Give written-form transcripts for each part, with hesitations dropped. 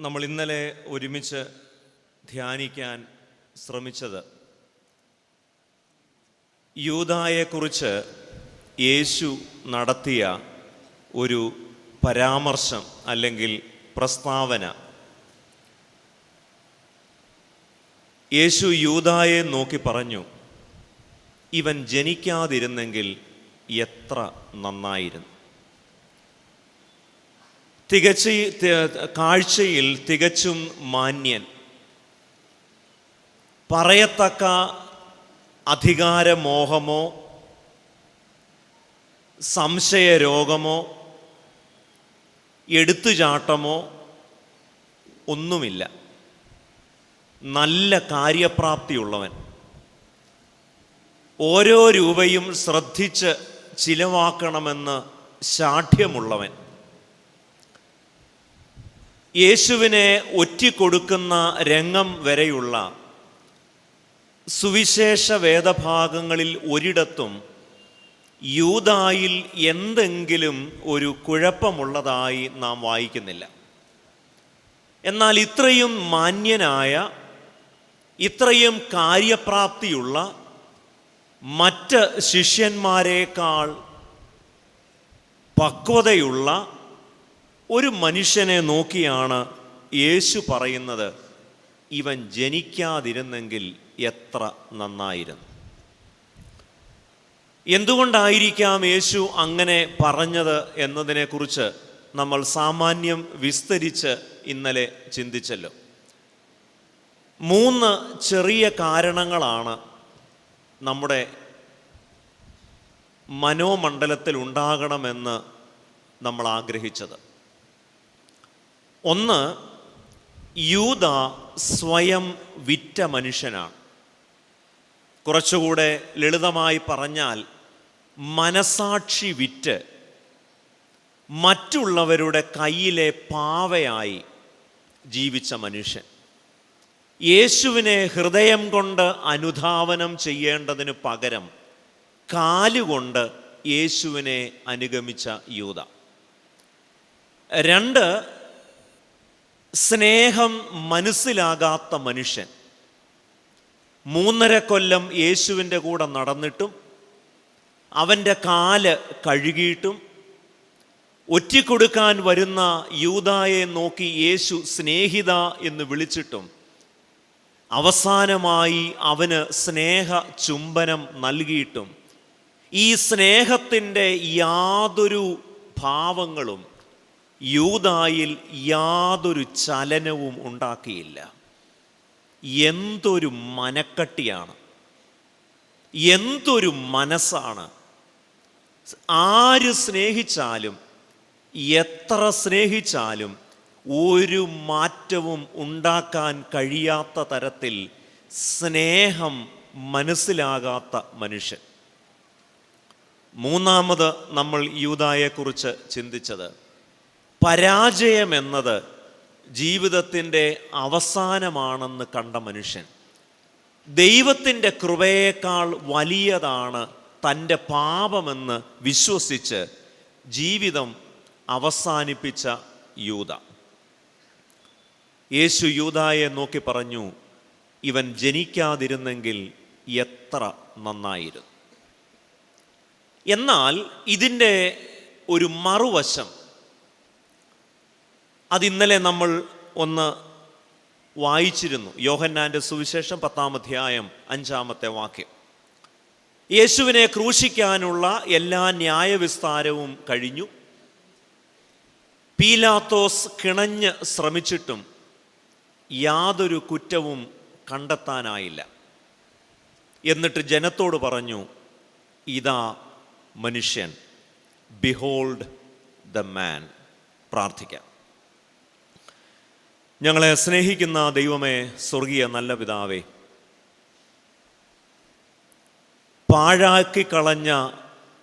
നമ്മൾ ഇന്നലെ ഒരുമിച്ച് ധ്യാനിക്കാൻ ശ്രമിച്ചത് യൂദായെക്കുറിച്ച് യേശു നടത്തിയ ഒരു പരാമർശം അല്ലെങ്കിൽ പ്രസ്താവന. യേശു യൂദായെ നോക്കി പറഞ്ഞു, ഇവൻ ജനിക്കാതിരുന്നെങ്കിൽ എത്ര നന്നായിരുന്നു. കാഴ്ചയിൽ തികച്ചും മാന്യൻ, പറയത്തക്ക അധികാരമോഹമോ സംശയരോഗമോ എടുത്തുചാട്ടമോ ഒന്നുമില്ല. നല്ല കാര്യപ്രാപ്തിയുള്ളവൻ, ഓരോ രൂപയും ശ്രദ്ധിച്ച് ചിലവാക്കണമെന്ന് ശാഠ്യമുള്ളവൻ, യേശുവിനെ ഒറ്റിക്കൊടുക്കുന്ന രംഗം വരെയുള്ള സുവിശേഷ വേദഭാഗങ്ങളിൽ ഒരിടത്തും യൂദായിൽ എന്തെങ്കിലും ഒരു കുഴപ്പമുള്ളതായി നാം വായിക്കുന്നില്ല. എന്നാൽ ഇത്രയും മാന്യനായ, ഇത്രയും കാര്യപ്രാപ്തിയുള്ള മറ്റ് ശിഷ്യന്മാരെക്കാൾ പക്വതയുള്ള ഒരു മനുഷ്യനെ നോക്കിയാണ് യേശു പറയുന്നത്, ഇവൻ ജനിക്കാതിരുന്നെങ്കിൽ എത്ര നന്നായിരുന്നു. എന്തുകൊണ്ടായിരിക്കാം യേശു അങ്ങനെ പറഞ്ഞത് എന്നതിനെക്കുറിച്ച് നമ്മൾ സാമാന്യം വിസ്തരിച്ച് ഇന്നലെ ചിന്തിച്ചല്ലോ. 3 ചെറിയ കാരണങ്ങളാണ് നമ്മുടെ മനോമണ്ഡലത്തിൽ ഉണ്ടാകണമെന്ന് നമ്മൾ ആഗ്രഹിച്ചത്. 1, യൂദ സ്വയം വിറ്റ മനുഷ്യനാണ്. കുറച്ചുകൂടെ ലളിതമായി പറഞ്ഞാൽ മനസാക്ഷി വിറ്റ് മറ്റുള്ളവരുടെ കയ്യിലെ പാവയായി ജീവിച്ച മനുഷ്യൻ. യേശുവിനെ ഹൃദയം കൊണ്ട് അനുധാവനം ചെയ്യേണ്ടതിന് പകരം കാലുകൊണ്ട് യേശുവിനെ അനുഗമിച്ച യൂദ. 2, സ്നേഹം മനസ്സിലാകാത്ത മനുഷ്യൻ. 3.5 കൊല്ലം യേശുവിൻ്റെ കൂടെ നടന്നിട്ടും അവൻ്റെ കാല് കഴുകിയിട്ടും ഒറ്റിക്കൊടുക്കാൻ വരുന്ന യൂദായെ നോക്കി യേശു സ്നേഹിത എന്ന് വിളിച്ചിട്ടും അവസാനമായി അവന് സ്നേഹ ചുംബനം നൽകിയിട്ടും ഈ സ്നേഹത്തിൻ്റെ യാതൊരു ഭാവങ്ങളും യൂദായിൽ യാതൊരു ചലനവും ഉണ്ടാക്കിയില്ല. എന്തൊരു മനക്കട്ടിയാണ്, എന്തൊരു മനസ്സാണ്! ആര് സ്നേഹിച്ചാലും, എത്ര സ്നേഹിച്ചാലും ഒരു മാറ്റവും ഉണ്ടാക്കാൻ കഴിയാത്ത തരത്തിൽ സ്നേഹം മനസ്സിലാകാത്ത മനുഷ്യൻ. 3ാമത് നമ്മൾ യൂദായെക്കുറിച്ച് ചിന്തിച്ചത്, പരാജയമെന്നത് ജീവിതത്തിൻ്റെ അവസാനമാണെന്ന് കണ്ട മനുഷ്യൻ. ദൈവത്തിൻ്റെ കൃപയേക്കാൾ വലിയതാണ് തൻ്റെ പാപമെന്ന് വിശ്വസിച്ച് ജീവിതം അവസാനിപ്പിച്ച യൂദ. യേശു യൂദായെ നോക്കി പറഞ്ഞു, ഇവൻ ജനിക്കാതിരുന്നെങ്കിൽ എത്ര നന്നായിരുന്നു. എന്നാൽ ഇതിൻ്റെ ഒരു മറുവശം, അതിന്നലെ നമ്മൾ ഒന്ന് വായിച്ചിരുന്നു. യോഹന്നാൻ്റെ സുവിശേഷം 10-ാം അധ്യായം 5-ാമത്തെ വാക്യം. യേശുവിനെ ക്രൂശിക്കാനുള്ള എല്ലാ ന്യായവിസ്താരവും കഴിഞ്ഞു. പീലാത്തോസ് കിണഞ്ഞ് ശ്രമിച്ചിട്ടും യാതൊരു കുറ്റവും കണ്ടെത്താനായില്ല. എന്നിട്ട് ജനത്തോട് പറഞ്ഞു, ഇതാ മനുഷ്യൻ, ബിഹോൾഡ് ദ മാൻ. പ്രാർത്ഥിക്കാം. ഞങ്ങളെ സ്നേഹിക്കുന്ന ദൈവമേ, സ്വർഗീയ നല്ല പിതാവേ, പാഴാക്കിക്കളഞ്ഞ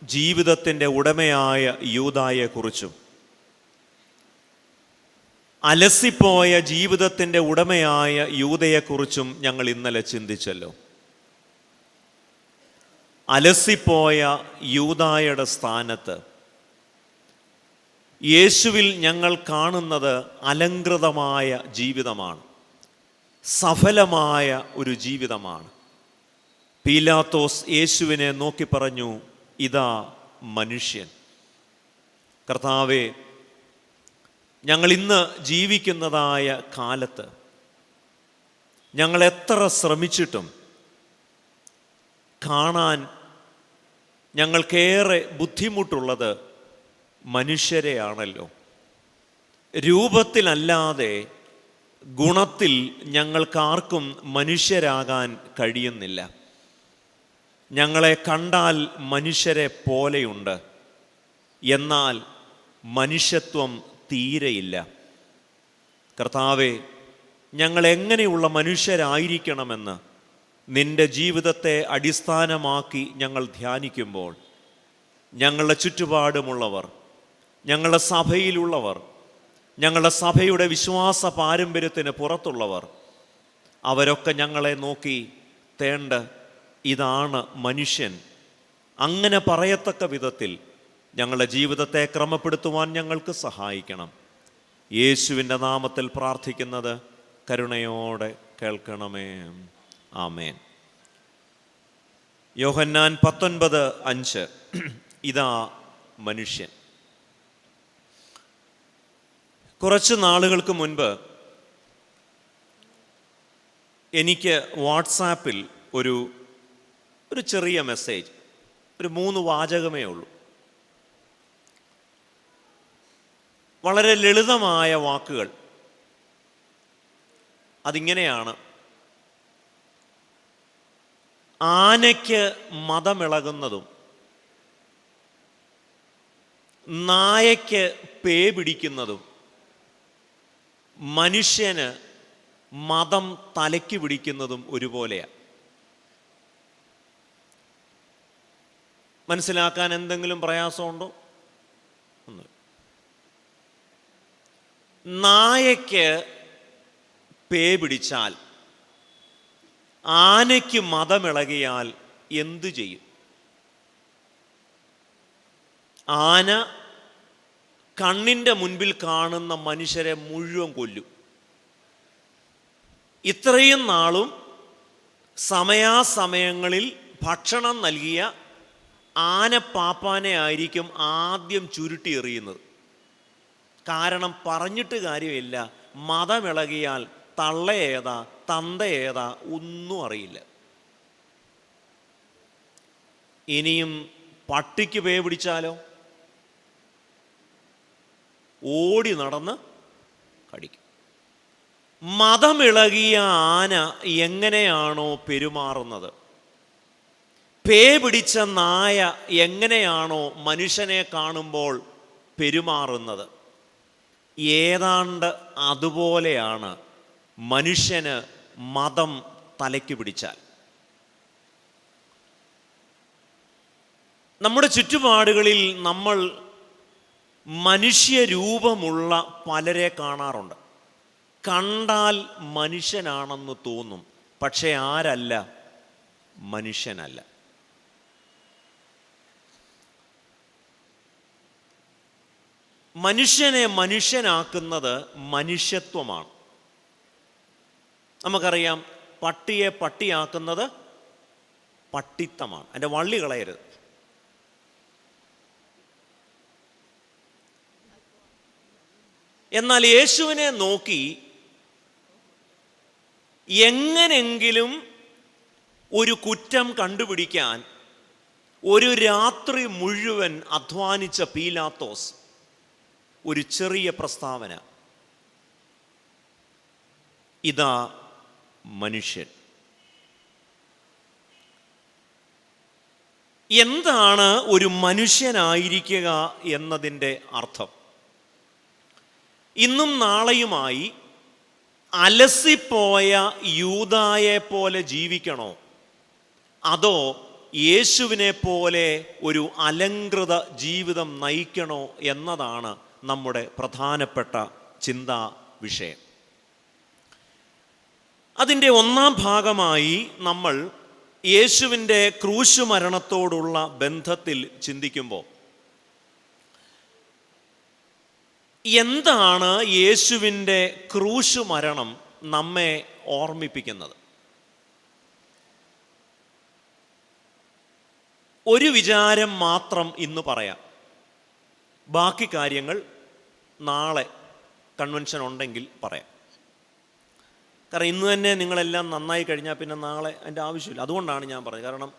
ജീവിതത്തിൻ്റെ ഉടമയായ യൂദായെക്കുറിച്ചും അലസിപ്പോയ ജീവിതത്തിൻ്റെ ഉടമയായ യൂദയെക്കുറിച്ചും ഞങ്ങൾ ഇന്നലെ ചിന്തിച്ചല്ലോ. അലസിപ്പോയ യൂദായുടെ സ്ഥാനത്ത് യേശുവിൽ ഞങ്ങൾ കാണുന്നത് അലങ്കൃതമായ ജീവിതമാണ്, സഫലമായ ഒരു ജീവിതമാണ്. പീലാത്തോസ് യേശുവിനെ നോക്കി പറഞ്ഞു, ഇതാ മനുഷ്യൻ. കർത്താവേ, ഞങ്ങൾ ഇന്ന് ജീവിക്കുന്നതായ കാലത്ത് ഞങ്ങൾ എത്ര ശ്രമിച്ചിട്ടും കാണാൻ ഞങ്ങൾക്കേറെ ബുദ്ധിമുട്ടുള്ളത് മനുഷ്യരെയാണല്ലോ. രൂപത്തിലല്ലാതെ ഗുണത്തിൽ ഞങ്ങൾക്കാർക്കും മനുഷ്യരാകാൻ കഴിയുന്നില്ല. ഞങ്ങളെ കണ്ടാൽ മനുഷ്യരെ പോലെയുണ്ട്, എന്നാൽ മനുഷ്യത്വം തീരെയില്ല. കർത്താവേ, ഞങ്ങൾ എങ്ങനെയുള്ള മനുഷ്യരായിരിക്കണമെന്ന് നിൻ്റെ ജീവിതത്തെ അടിസ്ഥാനമാക്കി ഞങ്ങൾ ധ്യാനിക്കുമ്പോൾ ഞങ്ങളുടെ ചുറ്റുപാടുമുള്ളവർ, ഞങ്ങളുടെ സഭയിലുള്ളവർ, ഞങ്ങളുടെ സഭയുടെ വിശ്വാസ പാരമ്പര്യത്തിന് പുറത്തുള്ളവർ, അവരൊക്കെ ഞങ്ങളെ നോക്കി തേണ്ട ഇതാണ് മനുഷ്യൻ, അങ്ങനെ പറയത്തക്ക വിധത്തിൽ ഞങ്ങളുടെ ജീവിതത്തെ ക്രമപ്പെടുത്തുവാൻ ഞങ്ങൾക്ക് സഹായിക്കണം. യേശുവിൻ്റെ നാമത്തിൽ പ്രാർത്ഥിക്കുന്നത് കരുണയോടെ കേൾക്കണമേ. ആമേൻ. യോഹന്നാൻ 19:5. ഇതാ മനുഷ്യൻ. കുറച്ച് നാളുകൾക്ക് മുൻപ് എനിക്ക് വാട്സാപ്പിൽ ഒരു ചെറിയ മെസ്സേജ്, ഒരു 3 വാചകമേ ഉള്ളൂ. വളരെ ലളിതമായ വാക്കുകൾ. അതിങ്ങനെയാണ്: ആനയ്ക്ക് മദമിളകുന്നതും നായയ്ക്ക് പേ പിടിക്കുന്നതും മനുഷ്യന് മദം തലയ്ക്ക് പിടിക്കുന്നതും ഒരുപോലെയാണ്. മനസ്സിലാക്കാൻ എന്തെങ്കിലും പ്രയാസമുണ്ടോ? ഒന്ന്. നായയ്ക്ക് പേ പിടിച്ചാൽ, ആനയ്ക്ക് മദമിളകിയാൽ എന്തു ചെയ്യും? ആന കണ്ണിൻ്റെ മുൻപിൽ കാണുന്ന മനുഷ്യരെ മുഴുവൻ കൊല്ലും. ഇത്രയും നാളും സമയാസമയങ്ങളിൽ ഭക്ഷണം നൽകിയ ആനപ്പാപ്പാനെ ആയിരിക്കും ആദ്യം ചുരുട്ടി എറിയുന്നത്. കാരണം പറഞ്ഞിട്ട് കാര്യമില്ല, മദമിളകിയാൽ തള്ള ഏതാ തന്ത ഏതാ ഒന്നും അറിയില്ല. ഇനിയും പട്ടിക്ക് പേ പിടിച്ചാലോ? ഓടി നടന്ന് കടിക്കും. മദമിളകിയ ആന എങ്ങനെയാണോ പെരുമാറുന്നത്, പേ പിടിച്ച നായ എങ്ങനെയാണോ മനുഷ്യനെ കാണുമ്പോൾ പെരുമാറുന്നത്, ഏതാണ്ട് അതുപോലെയാണ് മനുഷ്യന് മദം തലയ്ക്ക് പിടിച്ചാൽ. നമ്മുടെ ചുറ്റുപാടുകളിൽ നമ്മൾ മനുഷ്യരൂപമുള്ള പലരെ കാണാറുണ്ട്. കണ്ടാൽ മനുഷ്യനാണെന്ന് തോന്നും, പക്ഷെ ആരല്ല, മനുഷ്യനല്ല. മനുഷ്യനെ മനുഷ്യനാക്കുന്നത് മനുഷ്യത്വമാണ്. നമുക്കറിയാം, പട്ടിയെ പട്ടിയാക്കുന്നത് പട്ടിത്തമാണ്. അതിൻ്റെ വള്ളി കളയരുത്. എന്നാൽ യേശുവിനെ നോക്കി എങ്ങനെങ്കിലും ഒരു കുറ്റം കണ്ടുപിടിക്കാൻ ഒരു രാത്രി മുഴുവൻ അധ്വാനിച്ച പീലാത്തോസ് ഒരു ചെറിയ പ്രസ്താവന: ഇതാ മനുഷ്യൻ. എന്താണ് ഒരു മനുഷ്യനായിരിക്കുക എന്നതിൻ്റെ അർത്ഥം? ഇന്നും നാളെയുമായി അലസിപ്പോയ യൂദായെ പോലെ ജീവിക്കണോ, അതോ യേശുവിനെ പോലെ ഒരു അലങ്കൃത ജീവിതം നയിക്കണോ എന്നതാണ് നമ്മുടെ പ്രധാനപ്പെട്ട ചിന്താ വിഷയം. അതിൻ്റെ ഒന്നാം ഭാഗമായി നമ്മൾ യേശുവിൻ്റെ ക്രൂശ് മരണത്തോടുള്ള ബന്ധത്തിൽ ചിന്തിക്കുമ്പോൾ എന്താണ് യേശുവിൻ്റെ ക്രൂശ് മരണം നമ്മെ ഓർമ്മിപ്പിക്കുന്നത്? ഒരു വിചാരം മാത്രം ഇന്ന് പറയാം, ബാക്കി കാര്യങ്ങൾ നാളെ കൺവെൻഷൻ ഉണ്ടെങ്കിൽ പറയാം. കാരണം ഇന്ന് തന്നെ നിങ്ങളെല്ലാം നന്നായി കഴിഞ്ഞാൽ പിന്നെ നാളെ അതിൻ്റെ ആവശ്യമില്ല. അതുകൊണ്ടാണ് ഞാൻ പറഞ്ഞത്. കാരണം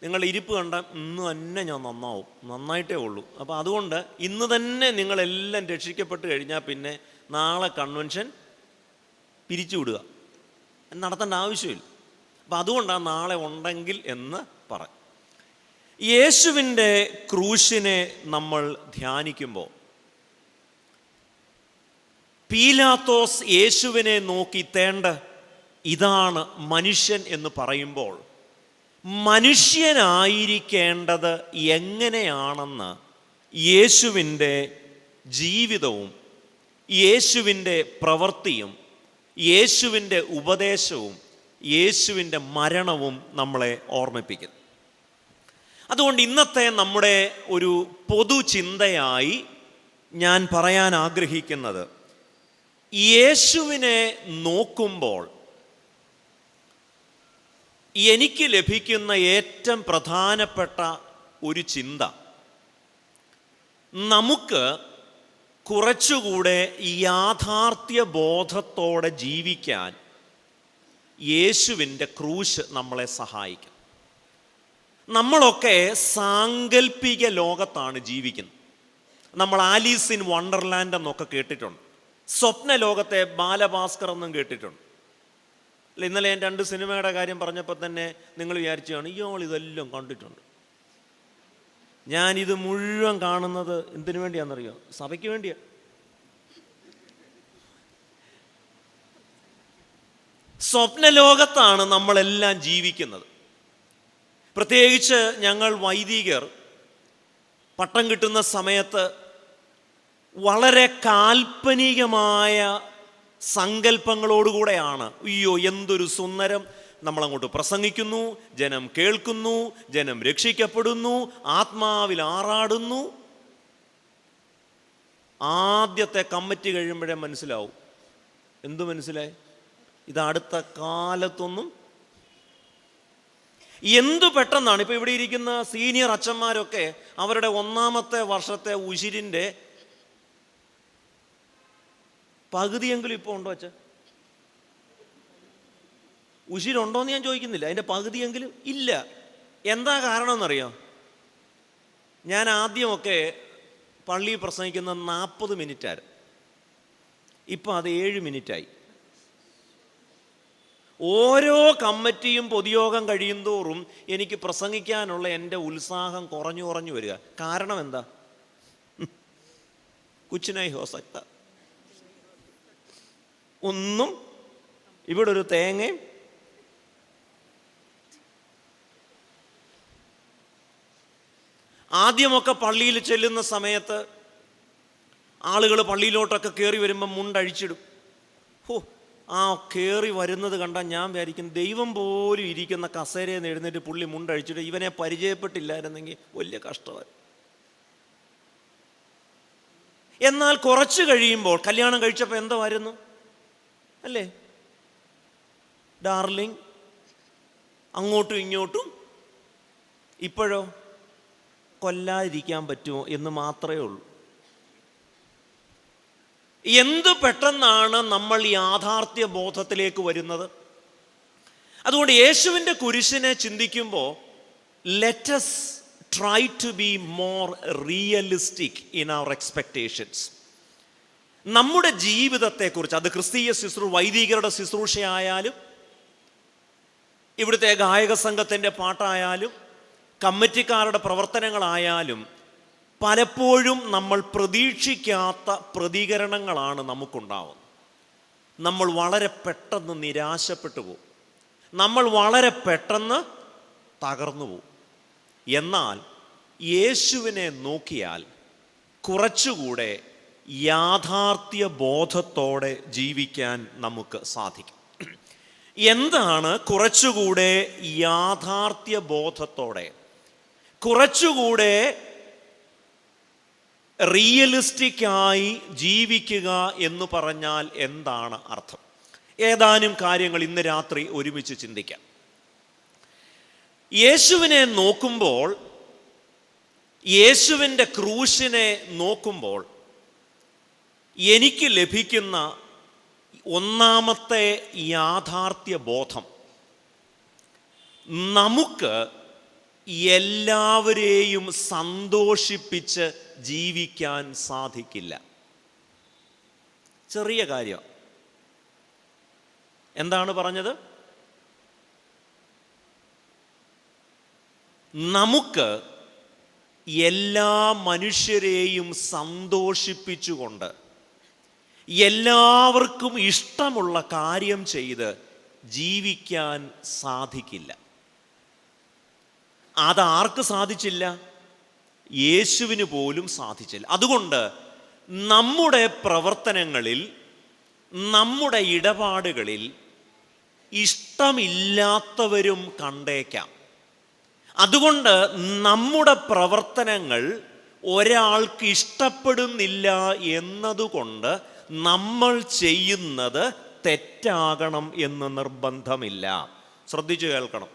നിങ്ങളുടെ ഇരിപ്പ് കണ്ടാൽ ഇന്ന് തന്നെ ഞാൻ നന്നാവും, നന്നായിട്ടേ ഉള്ളൂ. അപ്പോൾ അതുകൊണ്ട് ഇന്ന് തന്നെ നിങ്ങളെല്ലാം രക്ഷിക്കപ്പെട്ട് കഴിഞ്ഞാൽ പിന്നെ നാളെ കൺവെൻഷൻ പിരിച്ചു വിടുക, നടത്തേണ്ട ആവശ്യമില്ല. അപ്പം അതുകൊണ്ടാണ് നാളെ ഉണ്ടെങ്കിൽ എന്ന് പറയും. യേശുവിൻ്റെ ക്രൂശിനെ നമ്മൾ ധ്യാനിക്കുമ്പോൾ പീലാത്തോസ് യേശുവിനെ നോക്കി തേണ്ട ഇതാണ് മനുഷ്യൻ എന്ന് പറയുമ്പോൾ മനുഷ്യനായിരിക്കേണ്ടത് എങ്ങനെയാണെന്ന് യേശുവിൻ്റെ ജീവിതവും യേശുവിൻ്റെ പ്രവൃത്തിയും യേശുവിൻ്റെ ഉപദേശവും യേശുവിൻ്റെ മരണവും നമ്മളെ ഓർമ്മിപ്പിക്കുന്നു. അതുകൊണ്ട് ഇന്നത്തെ നമ്മുടെ ഒരു പൊതുചിന്തയായി ഞാൻ പറയാൻ ആഗ്രഹിക്കുന്നത്, യേശുവിനെ നോക്കുമ്പോൾ എനിക്ക് ലഭിക്കുന്ന ഏറ്റവും പ്രധാനപ്പെട്ട ഒരു ചിന്ത, നമുക്ക് കുറച്ചുകൂടെ യാഥാർത്ഥ്യ ബോധത്തോടെ ജീവിക്കാൻ യേശുവിൻ്റെ ക്രൂശ് നമ്മളെ സഹായിക്കും. നമ്മളൊക്കെ സാങ്കല്പിക ലോകത്താണ് ജീവിക്കുന്നത്. നമ്മൾ ആലീസ് ഇൻ വണ്ടർലാൻഡ് എന്നൊക്കെ കേട്ടിട്ടുണ്ട്. സ്വപ്ന ലോകത്തെ ബാലഭാസ്കർ എന്നും കേട്ടിട്ടുണ്ട്. അല്ല, ഇന്നലെ ഞാൻ 2 സിനിമയുടെ കാര്യം പറഞ്ഞപ്പോൾ തന്നെ നിങ്ങൾ വിചാരിച്ചാണ് ഇയാൾ ഇതെല്ലാം കണ്ടിട്ടുണ്ട്. ഞാനിത് മുഴുവൻ കാണുന്നത് എന്തിനു വേണ്ടിയാണെന്നറിയോ? സഭയ്ക്ക് വേണ്ടിയാണ്. സ്വപ്നലോകത്താണ് നമ്മളെല്ലാം ജീവിക്കുന്നത്. പ്രത്യേകിച്ച് ഞങ്ങൾ വൈദികർ പട്ടം കിട്ടുന്ന സമയത്ത് വളരെ കാൽപ്പനികമായ സങ്കല്പങ്ങളോടുകൂടെയാണ്, അയ്യോ എന്തൊരു സുന്ദരം, നമ്മളങ്ങോട്ട് പ്രസംഗിക്കുന്നു, ജനം കേൾക്കുന്നു, ജനം രക്ഷിക്കപ്പെടുന്നു, ആത്മാവിൽ ആറാടുന്നു. ആദ്യത്തെ കമ്മിറ്റി കഴിയുമ്പോഴേ മനസ്സിലാവും. എന്തു മനസ്സിലായി? ഇത് അടുത്ത കാലത്തൊന്നും എന്തു പെട്ടെന്നാണ്. ഇപ്പോൾ ഇവിടെ ഇരിക്കുന്ന സീനിയർ അച്ഛന്മാരൊക്കെ അവരുടെ 1-ാമത്തെ വർഷത്തെ ഉശിരിൻ്റെ പകുതിയെങ്കിലും ഇപ്പോൾ ഉണ്ടോ അച്ഛൻ? ഉശിരുണ്ടോയെന്ന് ഞാൻ ചോദിക്കുന്നില്ല, അതിൻ്റെ പകുതിയെങ്കിലും ഇല്ല. എന്താ കാരണം എന്നറിയാം? ഞാൻ ആദ്യമൊക്കെ പള്ളിയിൽ പ്രസംഗിക്കുന്ന 40 മിനിറ്റായിരുന്നു. ഇപ്പം അത് 7 മിനിറ്റായി. ഓരോ കമ്മിറ്റിയും പൊതുയോഗം കഴിയുന്തോറും എനിക്ക് പ്രസംഗിക്കാനുള്ള എൻ്റെ ഉത്സാഹം കുറഞ്ഞു കുറഞ്ഞു വരിക. കാരണം എന്താ? കുച്ചിനായി ഹോ സക്ത, ഒന്നും ഇവിടെ ഒരു തേങ്ങയും ആദ്യമൊക്കെ പള്ളിയിൽ ചെല്ലുന്ന സമയത്ത് ആളുകൾ പള്ളിയിലോട്ടൊക്കെ കയറി വരുമ്പം മുണ്ടഴിച്ചിടും. ആ കയറി വരുന്നത് കണ്ടാൽ ഞാൻ വിചാരിക്കും ദൈവം പോലും ഇരിക്കുന്ന കസേരയിൽ നിന്ന് എഴുന്നേറ്റ് പുള്ളി മുണ്ടഴിച്ചിട്ട് ഇവനെ പരിചയപ്പെട്ടില്ലായിരുന്നെങ്കിൽ വലിയ കഷ്ടമായി. എന്നാൽ കുറച്ച് കഴിയുമ്പോൾ, കല്യാണം കഴിച്ചപ്പോൾ എന്താ വരുന്നു അല്ലേ, ഡാർലിംഗ്, അങ്ങോട്ടും ഇങ്ങോട്ടും. ഇപ്പോഴോ കൊല്ലാതിരിക്കാൻ പറ്റുമോ എന്ന് മാത്രമേ ഉള്ളൂ. എന്ത് പെട്ടെന്നാണ് നമ്മൾ യാഥാർത്ഥ്യ ബോധത്തിലേക്ക് വരുന്നത്. അതുകൊണ്ട് യേശുവിൻ്റെ കുരിശിനെ ചിന്തിക്കുമ്പോൾ let us try to be more realistic in our expectations. നമ്മുടെ ജീവിതത്തെക്കുറിച്ച്, അത് ക്രിസ്തീയ വൈദികരുടെ ശുശ്രൂഷയായാലും ഇവിടുത്തെ ഗായക സംഘത്തിൻ്റെ പാട്ടായാലും കമ്മിറ്റിക്കാരുടെ പ്രവർത്തനങ്ങളായാലും പലപ്പോഴും നമ്മൾ പ്രതീക്ഷിക്കാത്ത പ്രതികരണങ്ങളാണ് നമുക്കുണ്ടാവുന്നത്. നമ്മൾ വളരെ പെട്ടെന്ന് നിരാശപ്പെട്ടു പോകും, നമ്മൾ വളരെ പെട്ടെന്ന് തകർന്നു പോകും. എന്നാൽ യേശുവിനെ നോക്കിയാൽ കുറച്ചുകൂടെ യാഥാർത്ഥ്യ ബോധത്തോടെ ജീവിക്കാൻ നമുക്ക് സാധിക്കും. എന്താണ് കുറച്ചുകൂടെ യാഥാർത്ഥ്യ ബോധത്തോടെ, കുറച്ചുകൂടെ റിയലിസ്റ്റിക്കായി ജീവിക്കുക എന്ന് പറഞ്ഞാൽ എന്താണ് അർത്ഥം? ഏതാനും കാര്യങ്ങൾ ഇന്ന് രാത്രി ഒരുമിച്ച് ചിന്തിക്കാം. യേശുവിനെ നോക്കുമ്പോൾ, യേശുവിൻ്റെ ക്രൂശിനെ നോക്കുമ്പോൾ എനിക്ക് ലഭിക്കുന്ന ഒന്നാമത്തെ യാഥാർത്ഥ്യ ബോധം, നമുക്ക് എല്ലാവരെയും സന്തോഷിപ്പിച്ച് ജീവിക്കാൻ സാധിക്കില്ല. ചെറിയ കാര്യം. എന്താണ് പറഞ്ഞത്? നമുക്ക് എല്ലാ മനുഷ്യരെയും സന്തോഷിപ്പിച്ചുകൊണ്ട് എല്ലാവർക്കും ഇഷ്ടമുള്ള കാര്യം ചെയ്ത് ജീവിക്കാൻ സാധിക്കില്ല. അതാർക്ക് സാധിച്ചില്ല? യേശുവിന് പോലും സാധിച്ചില്ല. അതുകൊണ്ട് നമ്മുടെ പ്രവർത്തനങ്ങളിൽ, നമ്മുടെ ഇടപാടുകളിൽ ഇഷ്ടമില്ലാത്തവരും കണ്ടേക്കാം. അതുകൊണ്ട് നമ്മുടെ പ്രവർത്തനങ്ങൾ ഒരാൾക്ക് ഇഷ്ടപ്പെടുന്നില്ല എന്നതുകൊണ്ട് നമ്മൾ ചെയ്യുന്നത് തെറ്റാകണം എന്ന് നിർബന്ധമില്ല. ശ്രദ്ധിച്ചു കേൾക്കണം.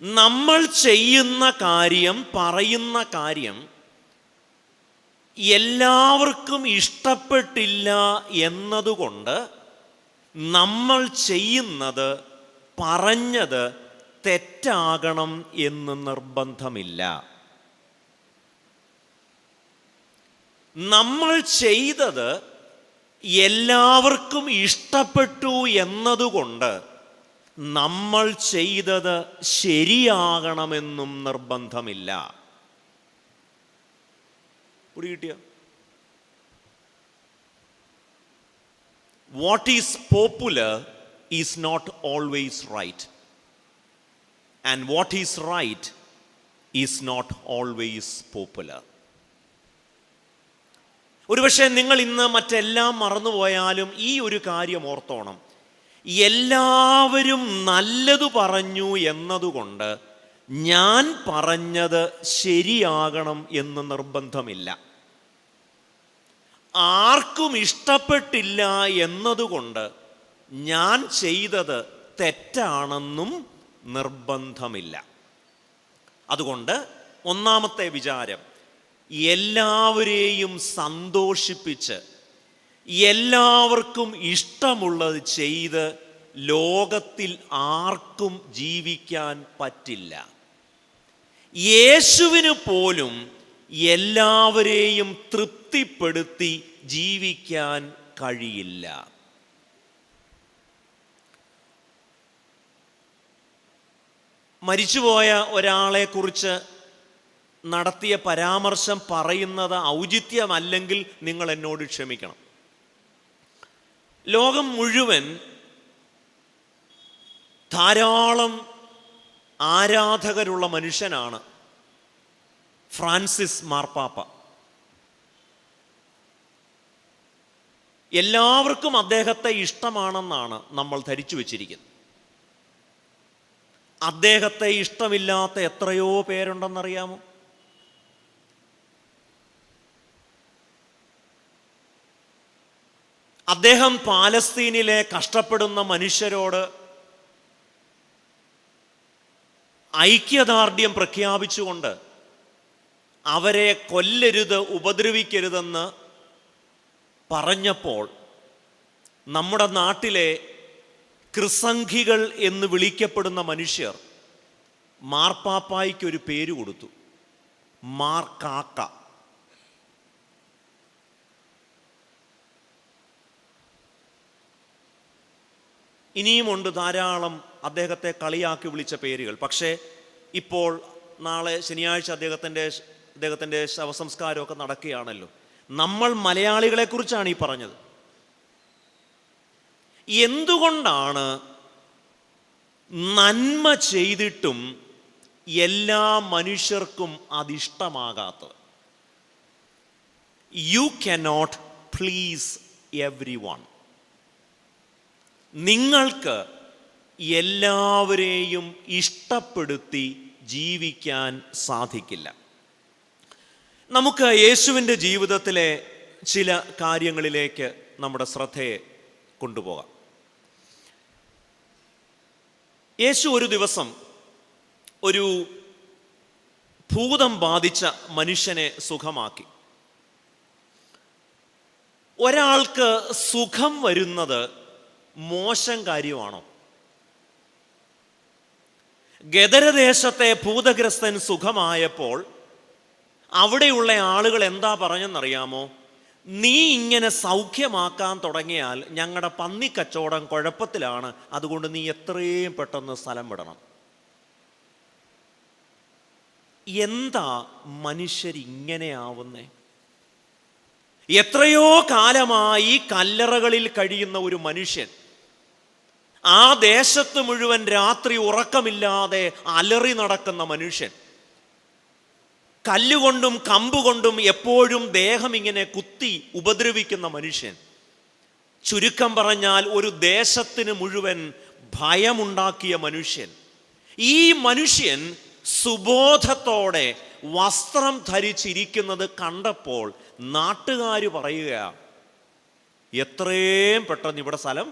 നമ്മൾ ചെയ്യുന്ന കാര്യം, പറയുന്ന കാര്യം എല്ലാവർക്കും ഇഷ്ടപ്പെട്ടില്ല എന്നതുകൊണ്ട് നമ്മൾ ചെയ്യുന്നത്, പറഞ്ഞത് തെറ്റാകണം എന്ന് നിർബന്ധമില്ല. നമ്മൾ ചെയ്തത് എല്ലാവർക്കും ഇഷ്ടപ്പെട്ടു എന്നതുകൊണ്ട് നമ്മൾ ചെയ്തത് ശരിയാകണമെന്നും നിർബന്ധമില്ല. പിടികിട്ടിയോ? What is popular is not always right, and what is right is not always popular. ഒരുപക്ഷെ നിങ്ങൾ ഇന്ന് മറ്റെല്ലാം മറന്നുപോയാലും ഈ ഒരു കാര്യം ഓർത്തോണം. എല്ലാവരും നല്ലതു പറഞ്ഞു എന്നതുകൊണ്ട് ഞാൻ പറഞ്ഞത് ശരിയാകണം എന്ന് നിർബന്ധമില്ല. ആർക്കും ഇഷ്ടപ്പെട്ടില്ല എന്നതുകൊണ്ട് ഞാൻ ചെയ്തത് തെറ്റാണെന്നും നിർബന്ധമില്ല. അതുകൊണ്ട് ഒന്നാമത്തെ വിചാരം, എല്ലാവരെയും സന്തോഷിപ്പിച്ച് എല്ലാവർക്കും ഇഷ്ടമുള്ളത് ചെയ്ത് ലോകത്തിൽ ആർക്കും ജീവിക്കാൻ പറ്റില്ല. യേശുവിന് പോലും എല്ലാവരെയും തൃപ്തിപ്പെടുത്തി ജീവിക്കാൻ കഴിയില്ല. മരിച്ചുപോയ ഒരാളെക്കുറിച്ച് നടത്തിയ പരാമർശം പറയുന്നത് ഔചിത്യമല്ലെങ്കിൽ നിങ്ങൾ എന്നോട് ക്ഷമിക്കണം. ലോകം മുഴുവൻ ധാരാളം ആരാധകരുള്ള മനുഷ്യനാണ് ഫ്രാൻസിസ് മാർപ്പാപ്പ. എല്ലാവർക്കും അദ്ദേഹത്തെ ഇഷ്ടമാണെന്നാണ് നമ്മൾ ധരിച്ചു വച്ചിരിക്കുന്നത്. അദ്ദേഹത്തെ ഇഷ്ടമില്ലാത്ത എത്രയോ പേരുണ്ടെന്നറിയാമോ? അദ്ദേഹം പാലസ്തീനിലെ കഷ്ടപ്പെടുന്ന മനുഷ്യരോട് ഐക്യദാർഢ്യം പ്രഖ്യാപിച്ചുകൊണ്ട് അവരെ കൊല്ലരുത്, ഉപദ്രവിക്കരുതെന്ന് പറഞ്ഞപ്പോൾ നമ്മുടെ നാട്ടിലെ ക്രിസംഖികൾ എന്ന് വിളിക്കപ്പെടുന്ന മനുഷ്യർ മാർപ്പാപ്പായ്ക്കൊരു പേര് കൊടുത്തു, മാർക്കാക്ക. ഇനിയുമുണ്ട് ധാരാളം അദ്ദേഹത്തെ കളിയാക്കി വിളിച്ച പേരുകൾ. പക്ഷേ ഇപ്പോൾ നാളെ ശനിയാഴ്ച അദ്ദേഹത്തിൻ്റെ ശവസംസ്കാരമൊക്കെ നടക്കുകയാണല്ലോ. നമ്മൾ മലയാളികളെക്കുറിച്ചാണ് ഈ പറഞ്ഞത്. എന്തുകൊണ്ടാണ് നന്മ ചെയ്തിട്ടും എല്ലാ മനുഷ്യർക്കും അതിഷ്ടമാകാത്തത്? You cannot please everyone. നിങ്ങൾക്ക് എല്ലാവരെയും ഇഷ്ടപ്പെടുത്തി ജീവിക്കാൻ സാധിക്കില്ല. നമുക്ക് യേശുവിൻ്റെ ജീവിതത്തിലെ ചില കാര്യങ്ങളിലേക്ക് നമ്മുടെ ശ്രദ്ധയെ കൊണ്ടുപോകാം. യേശു ഒരു ദിവസം ഒരു ഭൂതം ബാധിച്ച മനുഷ്യനെ സുഖമാക്കി. ഒരാൾക്ക് സുഖം വരുന്നത് മോശം കാര്യമാണോ? ഗദരദേശത്തെ ഭൂതഗ്രസ്തൻ സുഖമായപ്പോൾ അവിടെയുള്ള ആളുകൾ എന്താ പറഞ്ഞെന്നറിയാമോ? നീ ഇങ്ങനെ സൗഖ്യമാക്കാൻ തുടങ്ങിയാൽ ഞങ്ങളുടെ പന്നിക്കച്ചവടം കുഴപ്പത്തിലാണ്, അതുകൊണ്ട് നീ എത്രയും പെട്ടെന്ന് സ്ഥലം വിടണം. എന്താ മനുഷ്യരിങ്ങനെയാവുന്നേ? എത്രയോ കാലമായി കല്ലറകളിൽ കഴിയുന്ന ഒരു മനുഷ്യൻ, ആ ദേശത്ത് മുഴുവൻ രാത്രി ഉറക്കമില്ലാതെ അലറി നടക്കുന്ന മനുഷ്യൻ, കല്ലുകൊണ്ടും കമ്പുകൊണ്ടും എപ്പോഴും ദേഹം ഇങ്ങനെ കുത്തി ഉപദ്രവിക്കുന്ന മനുഷ്യൻ, ചുരുക്കം പറഞ്ഞാൽ ഒരു ദേശത്തിന് മുഴുവൻ ഭയമുണ്ടാക്കിയ മനുഷ്യൻ, ഈ മനുഷ്യൻ സുബോധത്തോടെ വസ്ത്രം ധരിച്ചിരിക്കുന്നത് കണ്ടപ്പോൾ നാട്ടുകാർ പറയുക, എത്രയും പെട്ടെന്ന് ഇവിടെ സ്ഥലം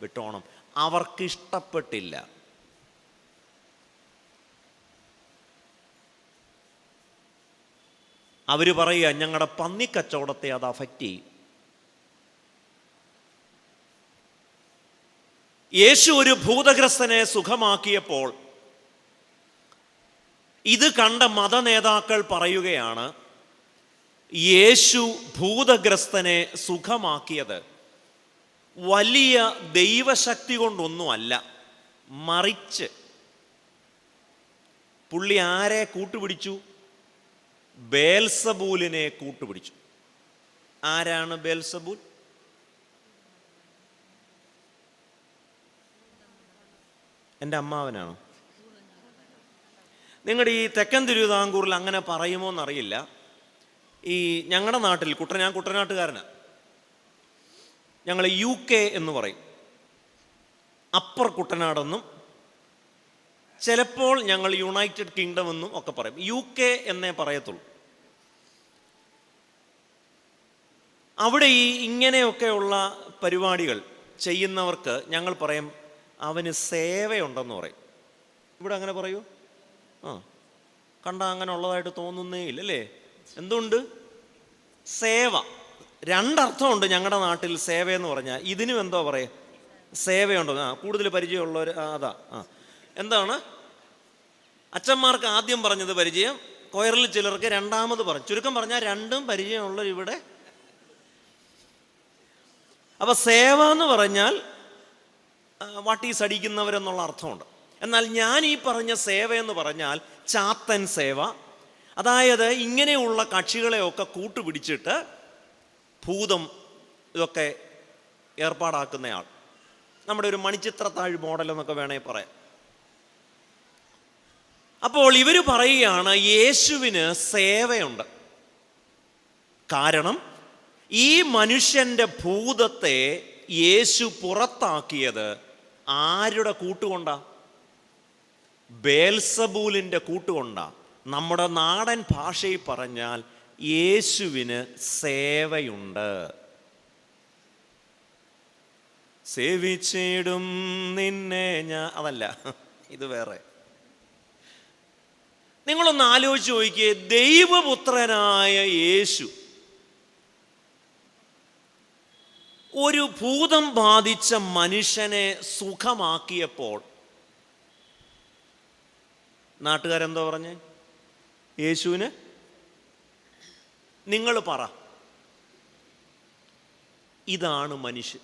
വിട്ടോണം. അവർക്കിഷ്ടപ്പെട്ടില്ല. അവർ പറയുക, ഞങ്ങളുടെ പന്നിക്കച്ചവടത്തെ അത് അഫക്റ്റ് ചെയ്യും. യേശു ഒരു ഭൂതഗ്രസ്തനെ സുഖമാക്കിയപ്പോൾ ഇത് കണ്ട മതനേതാക്കൾ പറയുകയാണ്, യേശു ഭൂതഗ്രസ്തനെ സുഖമാക്കിയത് വലിയ ദൈവശക്തി കൊണ്ടൊന്നുമല്ല, മറിച്ച് പുള്ളി ആരെ കൂട്ടുപിടിച്ചു? ബേൽസബൂലിനെ കൂട്ടുപിടിച്ചു. ആരാണ് ബേൽസബൂൽ? എൻ്റെ അമ്മാവനാണോ? നിങ്ങളുടെ ഈ തെക്കൻ തിരുവിതാംകൂറിൽ അങ്ങനെ പറയുമോ എന്നറിയില്ല. ഈ ഞങ്ങളുടെ നാട്ടിൽ ഞാൻ കുട്ടനാട്ടുകാരനാണ്. ഞങ്ങൾ UK എന്ന് പറയും, അപ്പർ കുട്ടനാടെന്നും ചിലപ്പോൾ ഞങ്ങൾ യുണൈറ്റഡ് കിങ്ഡം എന്നും ഒക്കെ പറയും. UK എന്നേ പറയത്തുള്ളൂ. അവിടെ ഈ ഇങ്ങനെയൊക്കെയുള്ള പരിപാടികൾ ചെയ്യുന്നവർക്ക് ഞങ്ങൾ പറയും, അവന് സേവയുണ്ടെന്ന് പറയും. ഇവിടെ അങ്ങനെ പറയൂ? കണ്ട അങ്ങനെ ഉള്ളതായിട്ട് തോന്നുന്നേ ഇല്ലല്ലേ? എന്തുകൊണ്ട്? സേവ. രണ്ടർത്ഥമുണ്ട് ഞങ്ങളുടെ നാട്ടിൽ സേവയെന്ന് പറഞ്ഞാൽ. ഇതിനും എന്തോ പറയാ? സേവയുണ്ടോ? കൂടുതൽ പരിചയമുള്ളവർ അതാ. എന്താണ്? അച്ഛന്മാർക്ക് ആദ്യം പറഞ്ഞത് പരിചയം, കൊയറിൽ ചിലർക്ക് രണ്ടാമത് പറഞ്ഞു. ചുരുക്കം പറഞ്ഞാൽ രണ്ടും പരിചയമുള്ളവർ ഇവിടെ. അപ്പൊ സേവ എന്ന് പറഞ്ഞാൽ വാട്ടീസ് അടിക്കുന്നവരെന്നുള്ള അർത്ഥമുണ്ട്. എന്നാൽ ഞാൻ ഈ പറഞ്ഞ സേവ എന്ന് പറഞ്ഞാൽ ചാത്തൻ സേവ. അതായത് ഇങ്ങനെയുള്ള കക്ഷികളെയൊക്കെ കൂട്ടുപിടിച്ചിട്ട് ഭൂതം ഇതൊക്കെ ഏർപ്പാടാക്കുന്നയാൾ. നമ്മുടെ ഒരു മണിച്ചിത്രത്താഴ് മോഡൽ എന്നൊക്കെ വേണമെങ്കിൽ പറയാം. അപ്പോൾ ഇവർ പറയുകയാണ്, യേശുവിന് സേവയുണ്ട്. കാരണം ഈ മനുഷ്യൻ്റെ ഭൂതത്തെ യേശു പുറത്താക്കിയത് ആരുടെ കൂട്ടുകൊണ്ടാ? ബേൽസബൂലിൻ്റെ കൂട്ടുകൊണ്ടാ. നമ്മുടെ നാടൻ ഭാഷയിൽ പറഞ്ഞാൽ യേശുവിന് സേവയുണ്ട്. സേവിച്ചിടും നിന്നെ ഞാൻ, അതല്ല, ഇത് വേറെ. നിങ്ങളൊന്ന് ആലോചിച്ച് നോക്കിയേ, ദൈവപുത്രനായ യേശു ഒരു ഭൂതം ബാധിച്ച മനുഷ്യനെ സുഖമാക്കിയപ്പോൾ നാട്ടുകാരെന്തോ പറഞ്ഞേ? യേശുവിന്, നിങ്ങൾ പറ, ഇതാണ് മനുഷ്യൻ.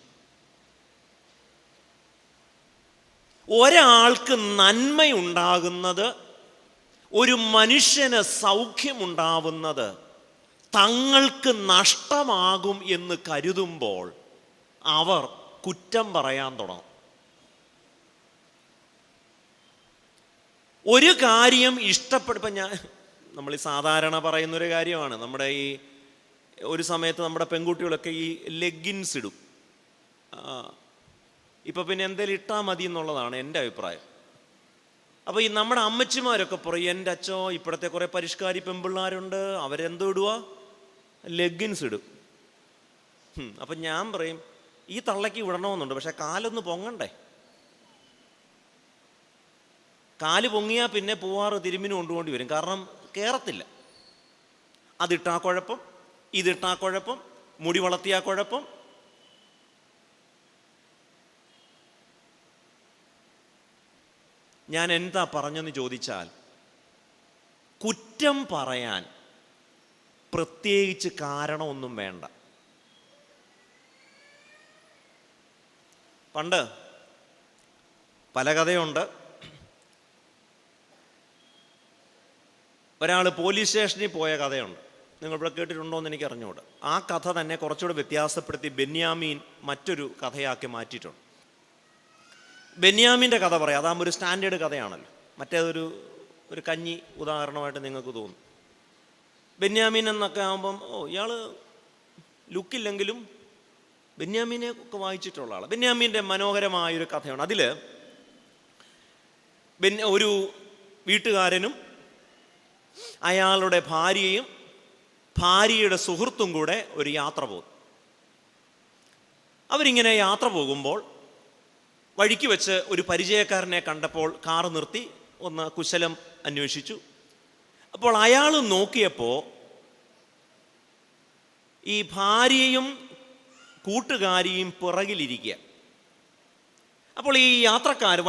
ഒരാൾക്ക് നന്മയുണ്ടാകുന്നത്, ഒരു മനുഷ്യന് സൗഖ്യമുണ്ടാവുന്നത് തങ്ങൾക്ക് നഷ്ടമാകും എന്ന് കരുതുമ്പോൾ അവർ കുറ്റം പറയാൻ തുടങ്ങും. ഒരു കാര്യം ഇഷ്ടപ്പെടുമ്പോൾ നമ്മൾ ഈ സാധാരണ പറയുന്നൊരു കാര്യമാണ്, നമ്മുടെ ഈ ഒരു സമയത്ത് നമ്മുടെ പെൺകുട്ടികളൊക്കെ ഈ ലെഗിൻസ് ഇടും. ഇപ്പം പിന്നെ എന്തെങ്കിലും ഇട്ടാൽ മതി എന്നുള്ളതാണ് എൻ്റെ അഭിപ്രായം. അപ്പോൾ ഈ നമ്മുടെ അമ്മച്ചിമാരൊക്കെ പറയും, എൻ്റെ അച്ഛോ ഇപ്പോഴത്തെ കുറേ പരിഷ്കാരി പെമ്പിള്ളാരുണ്ട്, അവരെന്തോ ഇടുക, ലെഗിൻസ് ഇടും. അപ്പം ഞാൻ പറയും, ഈ തള്ളയ്ക്ക് വിടണമെന്നുണ്ട്, പക്ഷെ കാലൊന്ന് പൊങ്ങണ്ടേ. കാല് പൊങ്ങിയാൽ പിന്നെ പൂവാറ് തിരുമ്മിന് കൊണ്ടുപോണ്ടി വരും, കാരണം കയറത്തില്ല. അതിട്ടാ കുഴപ്പം, ഇതിട്ടാ കുഴപ്പം, മുടി വളർത്തിയാ കുഴപ്പം. ഞാൻ എന്താ പറഞ്ഞെന്ന് ചോദിച്ചാൽ, കുറ്റം പറയാൻ പ്രത്യേകിച്ച് കാരണമൊന്നും വേണ്ട. പണ്ട് പല കഥയുണ്ട്. ഒരാൾ പോലീസ് സ്റ്റേഷനിൽ പോയ കഥയുണ്ട്, നിങ്ങളിവിടെ കേട്ടിട്ടുണ്ടോ എന്ന് എനിക്ക് അറിഞ്ഞുകൂടാ. ആ കഥ തന്നെ കുറച്ചുകൂടെ വ്യത്യാസപ്പെടുത്തി ബെന്യാമീൻ മറ്റൊരു കഥയാക്കി മാറ്റിയിട്ടുണ്ട്. ബെന്യാമീൻ്റെ കഥ പറയാം, അതാകുമ്പോൾ ഒരു സ്റ്റാൻഡേർഡ് കഥയാണല്ലോ. മറ്റേതൊരു കഞ്ഞി ഉദാഹരണമായിട്ട് നിങ്ങൾക്ക് തോന്നും. ബെന്യാമീൻ എന്നൊക്കെ ആകുമ്പം ഇയാൾ ലുക്കില്ലെങ്കിലും ബെന്യാമീനെ ഒക്കെ വായിച്ചിട്ടുള്ള ആളാണ്. ബെന്യാമീൻ്റെ മനോഹരമായൊരു കഥയാണ്. അതിൽ ഒരു വീട്ടുകാരനും അയാളുടെ ഭാര്യയും ഭാര്യയുടെ സുഹൃത്തും കൂടെ ഒരു യാത്ര പോകും. അവരിങ്ങനെ യാത്ര പോകുമ്പോൾ വഴിക്ക് വെച്ച് ഒരു പരിചയക്കാരനെ കണ്ടപ്പോൾ കാറ് നിർത്തി ഒന്ന് കുശലം അന്വേഷിച്ചു. അപ്പോൾ അയാൾ നോക്കിയപ്പോൾ ഈ ഭാര്യയും കൂട്ടുകാരിയും പുറകിലിരിക്കുക. അപ്പോൾ ഈ യാത്രക്കാർ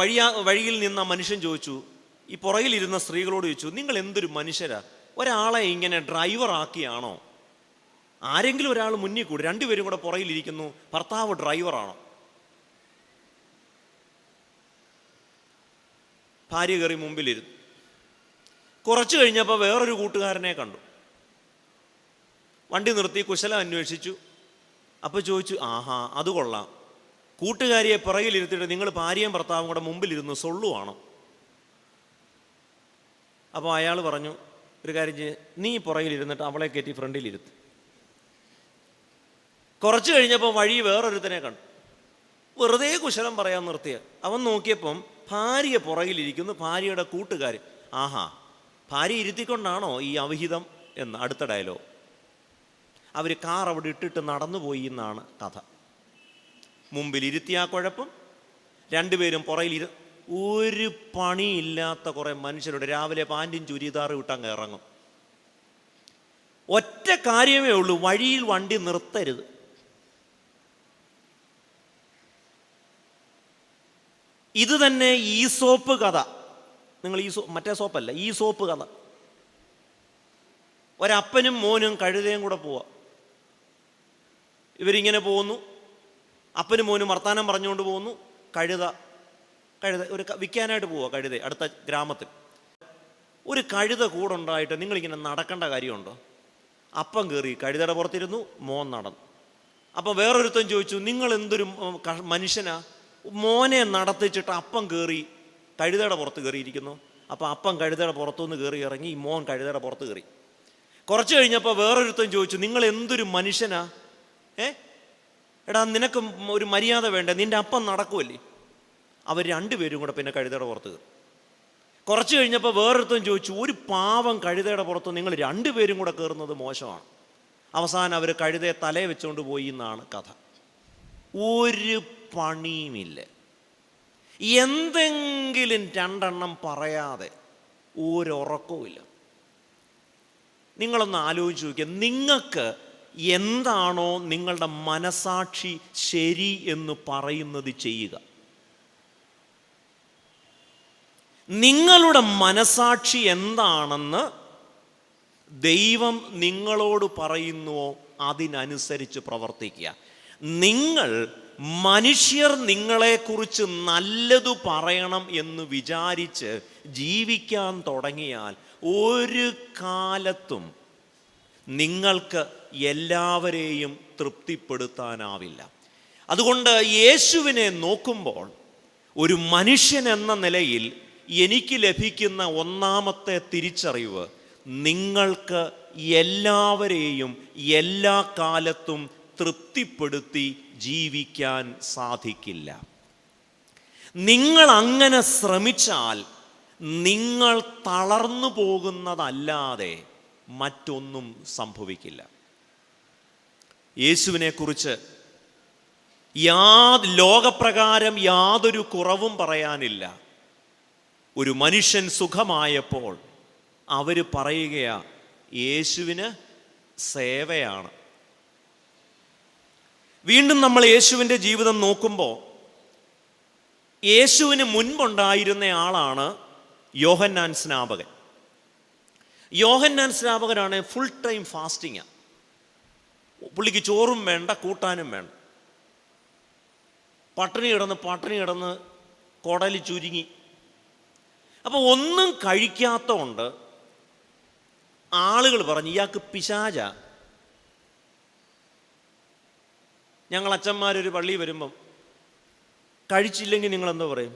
വഴിയിൽ നിന്ന മനുഷ്യൻ ചോദിച്ചു, ഈ പുറകിലിരുന്ന സ്ത്രീകളോട് ചോദിച്ചു, നിങ്ങൾ എന്തൊരു മനുഷ്യരാ, ഒരാളെ ഇങ്ങനെ ഡ്രൈവറാക്കിയാണോ? ആരെങ്കിലും ഒരാൾ മുന്നിൽ കൂടി, രണ്ടുപേരും കൂടെ പുറകിലിരിക്കുന്നു, ഭർത്താവ് ഡ്രൈവറാണോ? ഭാര്യ കയറി മുമ്പിലിരുന്നു. കുറച്ച് കഴിഞ്ഞപ്പോൾ വേറൊരു കൂട്ടുകാരനെ കണ്ടു. വണ്ടി നിർത്തി കുശലം അന്വേഷിച്ചു. അപ്പോൾ ചോദിച്ചു, ആഹാ അത് കൊള്ളാം, കൂട്ടുകാരിയെ പുറകിലിരുത്തിയിട്ട് നിങ്ങൾ ഭാര്യയും ഭർത്താവും കൂടെ മുമ്പിലിരുന്നു സൊള്ളുവാണോ? അപ്പോൾ അയാൾ പറഞ്ഞു, ഒരു കാര്യം ചെയ്യ്, നീ പുറകിലിരുന്നിട്ട് അവളെ കയറ്റി ഫ്രണ്ടിലിരുത്ത്. കുറച്ച് കഴിഞ്ഞപ്പോൾ വഴി വേറൊരുത്തനെ കണ്ടു. വെറുതെ കുശലം പറയാൻ നിർത്തിയ. അവൻ നോക്കിയപ്പം ഭാര്യ പുറകിലിരിക്കുന്നു, ഭാര്യയുടെ കൂട്ടുകാർ. ആഹാ, ഭാര്യ ഇരുത്തിക്കൊണ്ടാണോ ഈ അവിഹിതം എന്ന് അടുത്ത ഡയലോഗ്. അവർ കാർ അവിടെ ഇട്ടിട്ട് നടന്നുപോയി എന്നാണ് കഥ. മുമ്പിലിരുത്തിയാ കുഴപ്പം, രണ്ടുപേരും പുറകിലിരു. ഒരു പണിയില്ലാത്ത കുറേ മനുഷ്യരുടെ രാവിലെ പാൻറ്റും ചുരിദാറും ഇട്ടങ്ങ് ഇറങ്ങും. ഒറ്റ കാര്യമേ ഉള്ളൂ, വഴിയിൽ വണ്ടി നിർത്തരുത്. ഇത് തന്നെ ഈ സോപ്പ് കഥ. നിങ്ങൾ മറ്റേ സോപ്പല്ല, ഈ സോപ്പ് കഥ. ഒരപ്പനും മോനും കഴുതയും കൂടെ പോവാ. ഇവരിങ്ങനെ പോകുന്നു, അപ്പനും മോനും വർത്താനം പറഞ്ഞുകൊണ്ട് പോകുന്നു. കഴുത ഒരു വിൽക്കാനായിട്ട് പോവുക. കഴുത അടുത്ത ഗ്രാമത്തിൽ ഒരു കഴുത കൂടെ ഉണ്ടായിട്ട് നിങ്ങളിങ്ങനെ നടക്കേണ്ട കാര്യമുണ്ടോ? അപ്പം കയറി കഴുതയുടെ പുറത്തിരുന്നു, മോൻ നടന്നു. അപ്പം വേറൊരുത്തൻ ചോദിച്ചു, നിങ്ങൾ എന്തൊരു മനുഷ്യനാ, മോനെ നടത്തിച്ചിട്ട് അപ്പം കയറി കഴുതയുടെ പുറത്ത് കയറിയിരിക്കുന്നു. അപ്പം അപ്പം കഴുതയുടെ പുറത്തുനിന്ന് കയറി ഇറങ്ങി, മോൻ കഴുതയുടെ പുറത്ത് കയറി. കുറച്ച് കഴിഞ്ഞപ്പോൾ വേറൊരുത്തൻ ചോദിച്ചു, നിങ്ങൾ എന്തൊരു മനുഷ്യനാ, എടാ നിനക്ക് ഒരു മര്യാദ വേണ്ടേ, നിൻ്റെ അപ്പം നടക്കുമല്ലേ? അവർ രണ്ടുപേരും കൂടെ പിന്നെ കഴുതയുടെ പുറത്ത് കയറി. കുറച്ച് കഴിഞ്ഞപ്പോൾ വേറൊരുത്തൻ ചോദിച്ചു, ഒരു പാവം കഴുതയുടെ പുറത്ത് നിങ്ങൾ രണ്ടുപേരും കൂടെ കയറുന്നത് മോശമാണ്. അവസാനം അവർ കഴുതയെ തലയെ വെച്ചുകൊണ്ട് പോയി എന്നാണ് കഥ. ഒരു പണിയുമില്ല, എന്തെങ്കിലും രണ്ടെണ്ണം പറയാതെ ഒരുറക്കവുമില്ല. നിങ്ങളൊന്ന് ആലോചിച്ച് നോക്കിയ, നിങ്ങൾക്ക് എന്താണോ നിങ്ങളുടെ മനസാക്ഷി ശരി എന്ന് പറയുന്നത് ചെയ്യുക. നിങ്ങളുടെ മനസാക്ഷി എന്താണെന്ന് ദൈവം നിങ്ങളോട് പറയുന്നുവോ അതിനനുസരിച്ച് പ്രവർത്തിക്കുക. മനുഷ്യർ നിങ്ങളെക്കുറിച്ച് നല്ലതു പറയണം എന്ന് വിചാരിച്ച് ജീവിക്കാൻ തുടങ്ങിയാൽ ഒരു കാലത്തും നിങ്ങൾക്ക് എല്ലാവരെയും തൃപ്തിപ്പെടുത്താനാവില്ല. അതുകൊണ്ട് യേശുവിനെ നോക്കുമ്പോൾ ഒരു മനുഷ്യൻ എന്ന നിലയിൽ എനിക്ക് ലഭിക്കുന്ന ഒന്നാമത്തെ തിരിച്ചറിവ്, നിങ്ങൾക്ക് എല്ലാവരെയും എല്ലാ കാലത്തും തൃപ്തിപ്പെടുത്തി ജീവിക്കാൻ സാധിക്കില്ല. നിങ്ങൾ അങ്ങനെ ശ്രമിച്ചാൽ നിങ്ങൾ തളർന്നു പോകുന്നതല്ലാതെ മറ്റൊന്നും സംഭവിക്കില്ല. യേശുവിനെക്കുറിച്ച് ലോകപ്രകാരം യാതൊരു കുറവും പറയാനില്ല. ഒരു മനുഷ്യൻ സുഖമായപ്പോൾ അവർ പറയുകയാ, യേശുവിന് സേവയാണ്. വീണ്ടും നമ്മൾ യേശുവിൻ്റെ ജീവിതം നോക്കുമ്പോൾ യേശുവിന് മുൻപുണ്ടായിരുന്ന ആളാണ് യോഹന്നാൻ സ്നാപകൻ. യോഹന്നാൻ സ്നാപകനാണ് ഫുൾ ടൈം ഫാസ്റ്റിങ്ങാണ്. പുള്ളിക്ക് ചോറും വേണ്ട, കൂട്ടാനും വേണ്ട. പട്ടിണി കിടന്ന് കുടലി ചുരുങ്ങി. അപ്പോൾ ഒന്നും കഴിക്കാത്തതുകൊണ്ട് ആളുകൾ പറഞ്ഞു, ഇയാൾക്ക് പിശാച. ഞങ്ങൾ അച്ഛന്മാരൊരു പള്ളി വരുമ്പം കഴിച്ചില്ലെങ്കിൽ നിങ്ങളെന്തോ പറയും?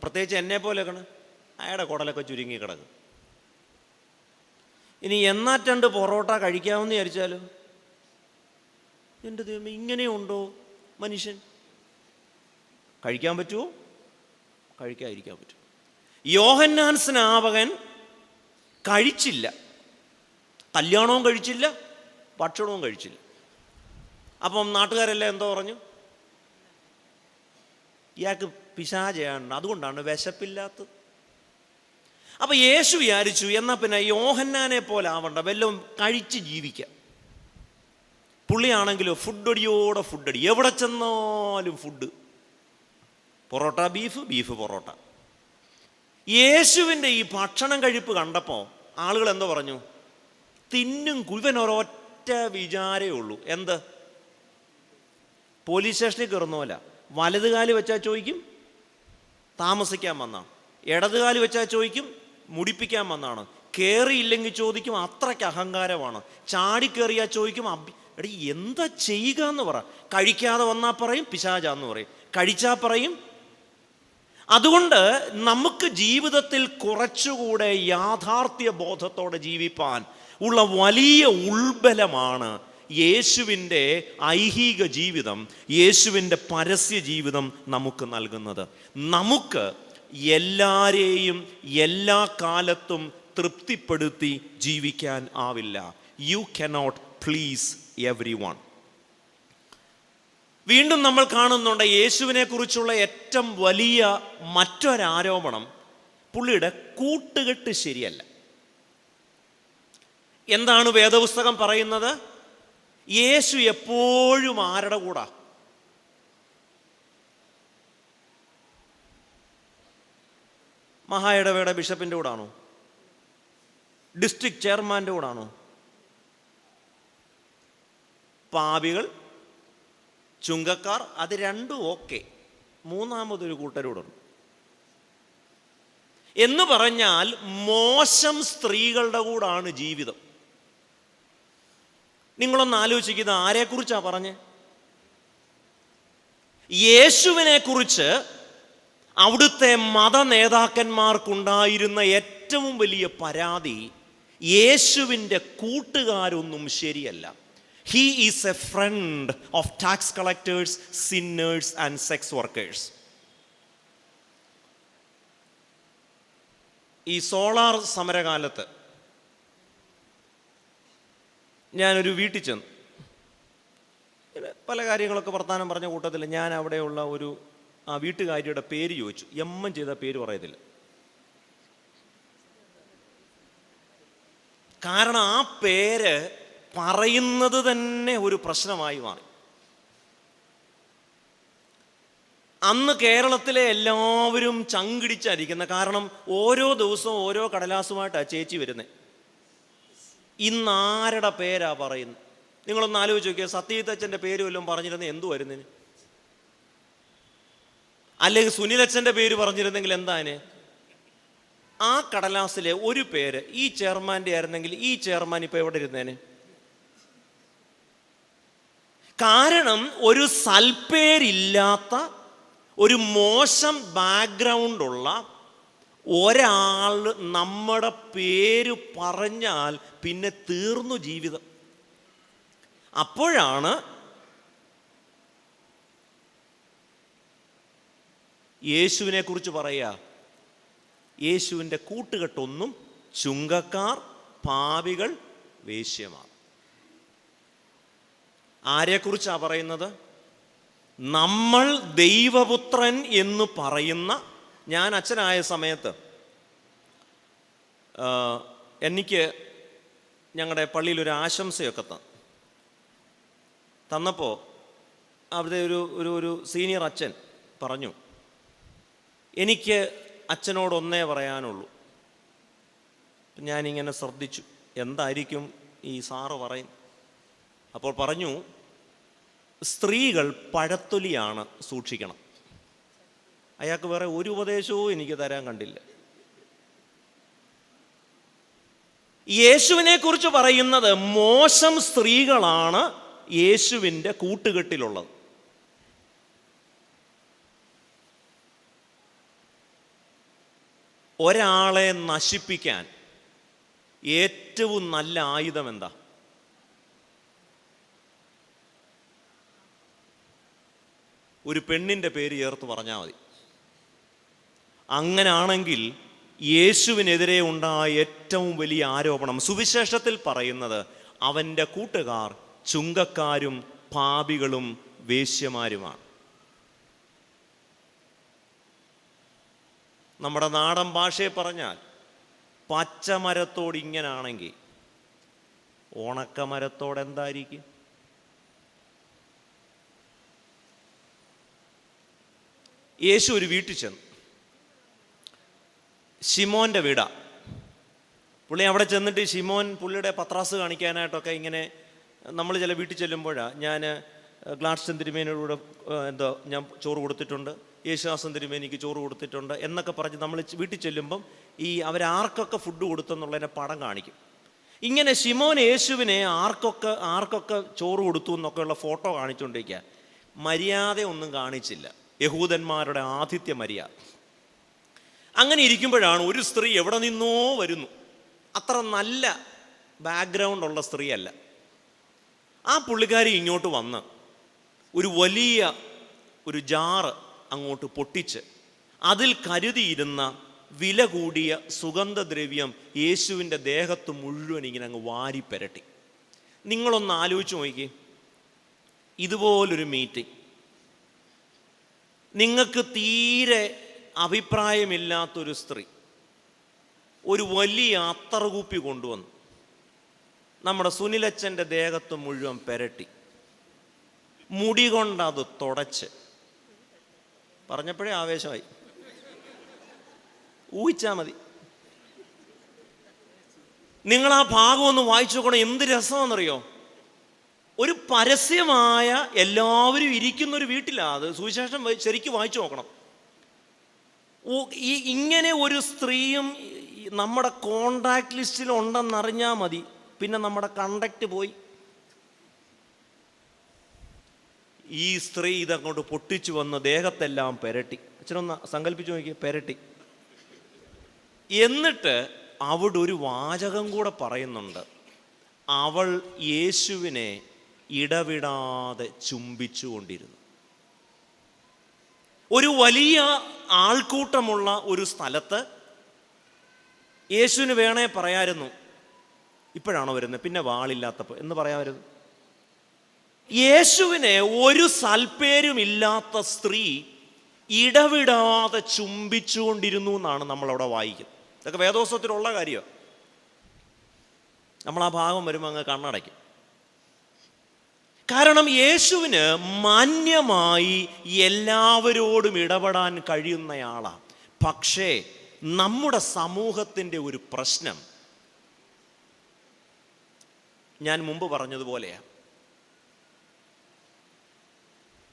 പ്രത്യേകിച്ച് എന്നെ പോലെയൊക്കെ അയാളുടെ കുടലൊക്കെ ചുരുങ്ങി കിടക്കും. ഇനി എന്നാറ്റണ്ട് പൊറോട്ട കഴിക്കാമെന്ന് വിചാരിച്ചാലോ? എൻ്റെ ദൈവമേ, ഇങ്ങനെയുണ്ടോ മനുഷ്യൻ? കഴിക്കാൻ പറ്റുമോ? കഴിക്കാതിരിക്കാൻ പറ്റുമോ? യോഹന്നാൻ സ്നാപകൻ കഴിച്ചില്ല, കല്യാണവും കഴിച്ചില്ല, ഭക്ഷണവും കഴിച്ചില്ല. അപ്പം നാട്ടുകാരെല്ലാം എന്തോ പറഞ്ഞു? ഇയാൾക്ക് പിശാചയാണ്, അതുകൊണ്ടാണ് വിശപ്പില്ലാത്തത്. അപ്പം യേശു വിചാരിച്ചു, എന്നാൽ പിന്നെ യോഹന്നാനെ പോലെ ആവണ്ട, വല്ലതും കഴിച്ച് ജീവിക്കാം. പുള്ളിയാണെങ്കിലോ ഫുഡടിയോടെ ഫുഡടി, എവിടെ ചെന്നാലും food. Parotta beef, beef parotta. യേശുവിൻ്റെ ഈ ഭക്ഷണം കഴിപ്പ് കണ്ടപ്പോൾ ആളുകൾ എന്തോ പറഞ്ഞു? തിന്നും. ഇവൻ ഒരൊറ്റ വിചാരേ ഉള്ളൂ, എന്ത്? പോലീസ് സ്റ്റേഷനിൽ കയറുന്നോല വലതുകാല് വെച്ചാൽ ചോദിക്കും താമസിക്കാൻ വന്നാണ്, ഇടതുകാല് വെച്ചാൽ ചോദിക്കും മുടിപ്പിക്കാൻ വന്നാണ്, കയറിയില്ലെങ്കിൽ ചോദിക്കും അത്രയ്ക്ക് അഹങ്കാരമാണ്, ചാടിക്കേറിയാൽ ചോദിക്കും എടീ എന്താ ചെയ്യുക എന്ന് പറ. കഴിക്കാതെ വന്നാൽ പറയും പിശാചാന്ന് പറയും, കഴിച്ചാൽ പറയും. അതുകൊണ്ട് നമുക്ക് ജീവിതത്തിൽ കുറച്ചുകൂടെ യാഥാർത്ഥ്യ ബോധത്തോടെ ജീവിപ്പാൻ ഉള്ള വലിയ ഉൾബലമാണ് യേശുവിൻ്റെ ഐഹിക ജീവിതം, യേശുവിൻ്റെ പരസ്യ ജീവിതം നമുക്ക് നൽകുന്നത്. നമുക്ക് എല്ലാവരെയും എല്ലാ കാലത്തും തൃപ്തിപ്പെടുത്തി ജീവിക്കാൻ ആവില്ല. U cannot please every one. വീണ്ടും നമ്മൾ കാണുന്നുണ്ട് യേശുവിനെ കുറിച്ചുള്ള ഏറ്റവും വലിയ മറ്റൊരാരോപണം, പുള്ളിയുടെ കൂട്ടുകെട്ട് ശരിയല്ല. എന്താണ് വേദപുസ്തകം പറയുന്നത്? യേശു എപ്പോഴും ആരുടെ കൂടാ? മഹായിടവേട ബിഷപ്പിൻ്റെ കൂടാണോ? ഡിസ്ട്രിക്ട് ചെയർമാൻ്റെ കൂടാണോ? പാപികൾ, ചുങ്കക്കാർ, അത് രണ്ടും ഓക്കെ. മൂന്നാമതൊരു കൂട്ടരോടുണ്ട്. എന്ന് പറഞ്ഞാൽ മോശം സ്ത്രീകളുടെ കൂടാണ് ജീവിതം. നിങ്ങളൊന്ന് ആലോചിക്കുന്നത് ആരെക്കുറിച്ചാ പറഞ്ഞേ? യേശുവിനെ കുറിച്ച് അവിടുത്തെ മത നേതാക്കന്മാർക്കുണ്ടായിരുന്ന ഏറ്റവും വലിയ പരാതി, യേശുവിൻ്റെ കൂട്ടുകാരൊന്നും ശരിയല്ല. He is a friend of tax collectors, sinners and sex workers. ഈ സോളാർ സമരകാലത്ത് ഞാനൊരു വീട്ടിൽ ചെന്നു. പല കാര്യങ്ങളൊക്കെ വർത്താനം പറഞ്ഞ കൂട്ടത്തിൽ ഞാൻ അവിടെയുള്ള ഒരു വീട്ടുകാരിയുടെ പേര് ചോദിച്ചു. എമ്മൻ ചെയ്ത പേര് പറയത്തില്ല. കാരണം ആ പേര് പറയുന്നത് തന്നെ ഒരു പ്രശ്നമായി മാറി. അന്ന് കേരളത്തിലെ എല്ലാവരും ചങ്കിടിച്ചായിരിക്കുന്ന, കാരണം ഓരോ ദിവസവും ഓരോ കടലാസുമായിട്ടാണ് ചേച്ചി വരുന്നത്. ഇന്നാരുടെ പേരാ പറയുന്നത്? നിങ്ങളൊന്ന് ആലോചിച്ച് നോക്കിയാൽ സത്യജിത്തച്ഛൻ്റെ പേര് വല്ലതും പറഞ്ഞിരുന്നെങ്കിൽ എന്തു വരുന്നതിന്? അല്ലെങ്കിൽ സുനിലച്ഛൻ്റെ പേര് പറഞ്ഞിരുന്നെങ്കിൽ എന്താന്? ആ കടലാസിലെ ഒരു പേര് ഈ ചെയർമാൻ്റെ ആയിരുന്നെങ്കിൽ ഈ ചെയർമാൻ ഇപ്പോൾ എവിടെ ഇരുന്നേന്? കാരണം ഒരു സൽപ്പേരില്ലാത്ത, ഒരു മോശം ബാക്ക്ഗ്രൗണ്ടുള്ള ഒരാൾ നമ്മുടെ പേര് പറഞ്ഞാൽ പിന്നെ തീർന്നു ജീവിതം. അപ്പോഴാണ് യേശുവിനെ കുറിച്ച് പറയുക, യേശുവിൻ്റെ കൂട്ടുകെട്ടൊന്നും ചുങ്കക്കാർ, പാപികൾ, വേശ്യമാർ. ആരെക്കുറിച്ചാണ് പറയുന്നത്? നമ്മൾ ദൈവപുത്രൻ എന്ന് പറയുന്ന, ഞാൻ അച്ഛനായ സമയത്ത് എനിക്ക് ഞങ്ങളുടെ പള്ളിയിലൊരു ആശംസയൊക്കെ തന്നപ്പോൾ അവിടെ ഒരു സീനിയർ അച്ഛൻ പറഞ്ഞു, എനിക്ക് അച്ഛനോടൊന്നേ പറയാനുള്ളൂ. ഞാനിങ്ങനെ ശ്രദ്ധിച്ചു, എന്തായിരിക്കും ഈ സാറ് പറയും. അപ്പോൾ പറഞ്ഞു, സ്ത്രീകൾ പഴത്തൊലിയാണ്, സൂക്ഷിക്കണം. അയാൾക്ക് വേറെ ഒരു ഉപദേശവും എനിക്ക് തരാൻ കണ്ടില്ല. യേശുവിനെ കുറിച്ച് പറയുന്നത് മോശം സ്ത്രീകളാണ് യേശുവിൻ്റെ കൂട്ടുകെട്ടിലുള്ളത്. ഒരാളെ നശിപ്പിക്കാൻ ഏറ്റവും നല്ല ആയുധം എന്താ? ഒരു പെണ്ണിൻ്റെ പേര് ചേർത്ത് പറഞ്ഞാൽ മതി. അങ്ങനാണെങ്കിൽ യേശുവിനെതിരെ ഉണ്ടായ ഏറ്റവും വലിയ ആരോപണം സുവിശേഷത്തിൽ പറയുന്നത് അവൻ്റെ കൂട്ടുകാർ ചുങ്കക്കാരും പാപികളും വേശ്യമാരുമാണ്. നമ്മുടെ നാടൻ ഭാഷയെ പറഞ്ഞാൽ പച്ചമരത്തോട് ഇങ്ങനാണെങ്കിൽ ഉണക്കമരത്തോട് എന്തായിരിക്കും? യേശു ഒരു വീട്ടിൽ ചെന്നു. ശിമോൻ്റെ വീടാ. പുള്ളി അവിടെ ചെന്നിട്ട് ശിമോൻ പുള്ളിയുടെ പത്രാസ് കാണിക്കാനായിട്ടൊക്കെ ഇങ്ങനെ, നമ്മൾ ചില വീട്ടിൽ ചെല്ലുമ്പോഴാണ്, ഞാൻ ഗ്ലാഡ്സ്റ്റൺ തിരുമേനിയുടെ ഞാൻ ചോറ് കൊടുത്തിട്ടുണ്ട്, യേശുദാസൻ തിരുമേനിക്ക് ചോറ് കൊടുത്തിട്ടുണ്ട് എന്നൊക്കെ പറഞ്ഞ് നമ്മൾ വീട്ടിൽ ചെല്ലുമ്പം ഈ അവരാർക്കൊക്കെ ഫുഡ് കൊടുത്തെന്നുള്ളതിനെ പടം കാണിക്കും. ഇങ്ങനെ ശിമോൻ യേശുവിനെ ആർക്കൊക്കെ ചോറ് കൊടുത്തു എന്നൊക്കെയുള്ള ഫോട്ടോ കാണിച്ചുകൊണ്ടിരിക്കുക. മര്യാദ ഒന്നും കാണിച്ചില്ല, യഹൂദന്മാരുടെ ആതിഥ്യ മര്യാദ. അങ്ങനെ ഇരിക്കുമ്പോഴാണ് ഒരു സ്ത്രീ എവിടെ നിന്നോ വരുന്നു. അത്ര നല്ല ബാക്ക്ഗ്രൗണ്ട് ഉള്ള സ്ത്രീയല്ല. ആ പുള്ളിക്കാരി ഇങ്ങോട്ട് വന്ന് ഒരു വലിയ ഒരു ജാറ് അങ്ങോട്ട് പൊട്ടിച്ച് അതിൽ കരുതിയിരുന്ന വില കൂടിയ സുഗന്ധദ്രവ്യം യേശുവിൻ്റെ ദേഹത്ത് മുഴുവൻ ഇങ്ങനെ അങ്ങ് വാരി പെരട്ടി. നിങ്ങളൊന്ന് ആലോചിച്ച് നോക്കി, ഇതുപോലൊരു മീറ്റിംഗ് നിങ്ങൾക്ക് തീരെ അഭിപ്രായമില്ലാത്തൊരു സ്ത്രീ ഒരു വലിയ അത്തറുകൂപ്പി കൊണ്ടുവന്നു നമ്മുടെ സുനിലച്ചൻ്റെ ദേഹത്ത് മുഴുവൻ പെരട്ടി, മുടി കൊണ്ടത് തുടച്ച്. പറഞ്ഞപ്പോഴേ ആവേശമായി, ഊഹിച്ചാൽ മതി. നിങ്ങൾ ആ ഭാഗം ഒന്ന് വായിച്ചു നോക്കണം, എന്ത് രസമാണെന്നറിയോ. ഒരു പരസ്യമായ എല്ലാവരും ഇരിക്കുന്നൊരു വീട്ടിലാണ് അത്. സുവിശേഷം ശരിക്കും വായിച്ചു നോക്കണം. ഇങ്ങനെ ഒരു സ്ത്രീയും നമ്മുടെ കോണ്ടാക്ട് ലിസ്റ്റിൽ ഉണ്ടെന്നറിഞ്ഞാൽ മതി, പിന്നെ നമ്മുടെ കണ്ടക്റ്റ് പോയി. ഈ സ്ത്രീ ഇതങ്ങോട്ട് പൊട്ടിച്ചു വന്ന് ദേഹത്തെല്ലാം പെരട്ടി. അച്ഛനൊന്ന് സങ്കല്പിച്ചു നോക്കി, പെരട്ടി. എന്നിട്ട് അവിടെ ഒരു വാചകം കൂടെ പറയുന്നുണ്ട്, അവൾ യേശുവിനെ ഇടവിടാതെ ചുംബിച്ചുകൊണ്ടിരുന്നു. ഒരു വലിയ ആൾക്കൂട്ടമുള്ള ഒരു സ്ഥലത്ത് യേശുവിന് വേണേ പറയാമായിരുന്നു, ഇപ്പോഴാണോ വരുന്നത്, പിന്നെ വാളില്ലാത്തപ്പോൾ എന്ന് പറയാമായിരുന്നു. യേശുവിനെ ഒരു സൽപ്പേരുമില്ലാത്ത സ്ത്രീ ഇടവിടാതെ ചുംബിച്ചുകൊണ്ടിരുന്നു എന്നാണ് നമ്മളവിടെ വായിക്കുന്നത്. ഇതൊക്കെ വേദോസ്തവത്തിലുള്ള കാര്യമാണ്. നമ്മൾ ആ ഭാഗം വരുമ്പോൾ അങ്ങ് കണ്ണടയ്ക്കും. കാരണം യേശുവിന് മാന്യമായി എല്ലാവരോടും ഇടപെടാൻ കഴിയുന്നയാളാണ്. പക്ഷേ നമ്മുടെ സമൂഹത്തിൻ്റെ ഒരു പ്രശ്നം ഞാൻ മുമ്പ് പറഞ്ഞതുപോലെയാണ്.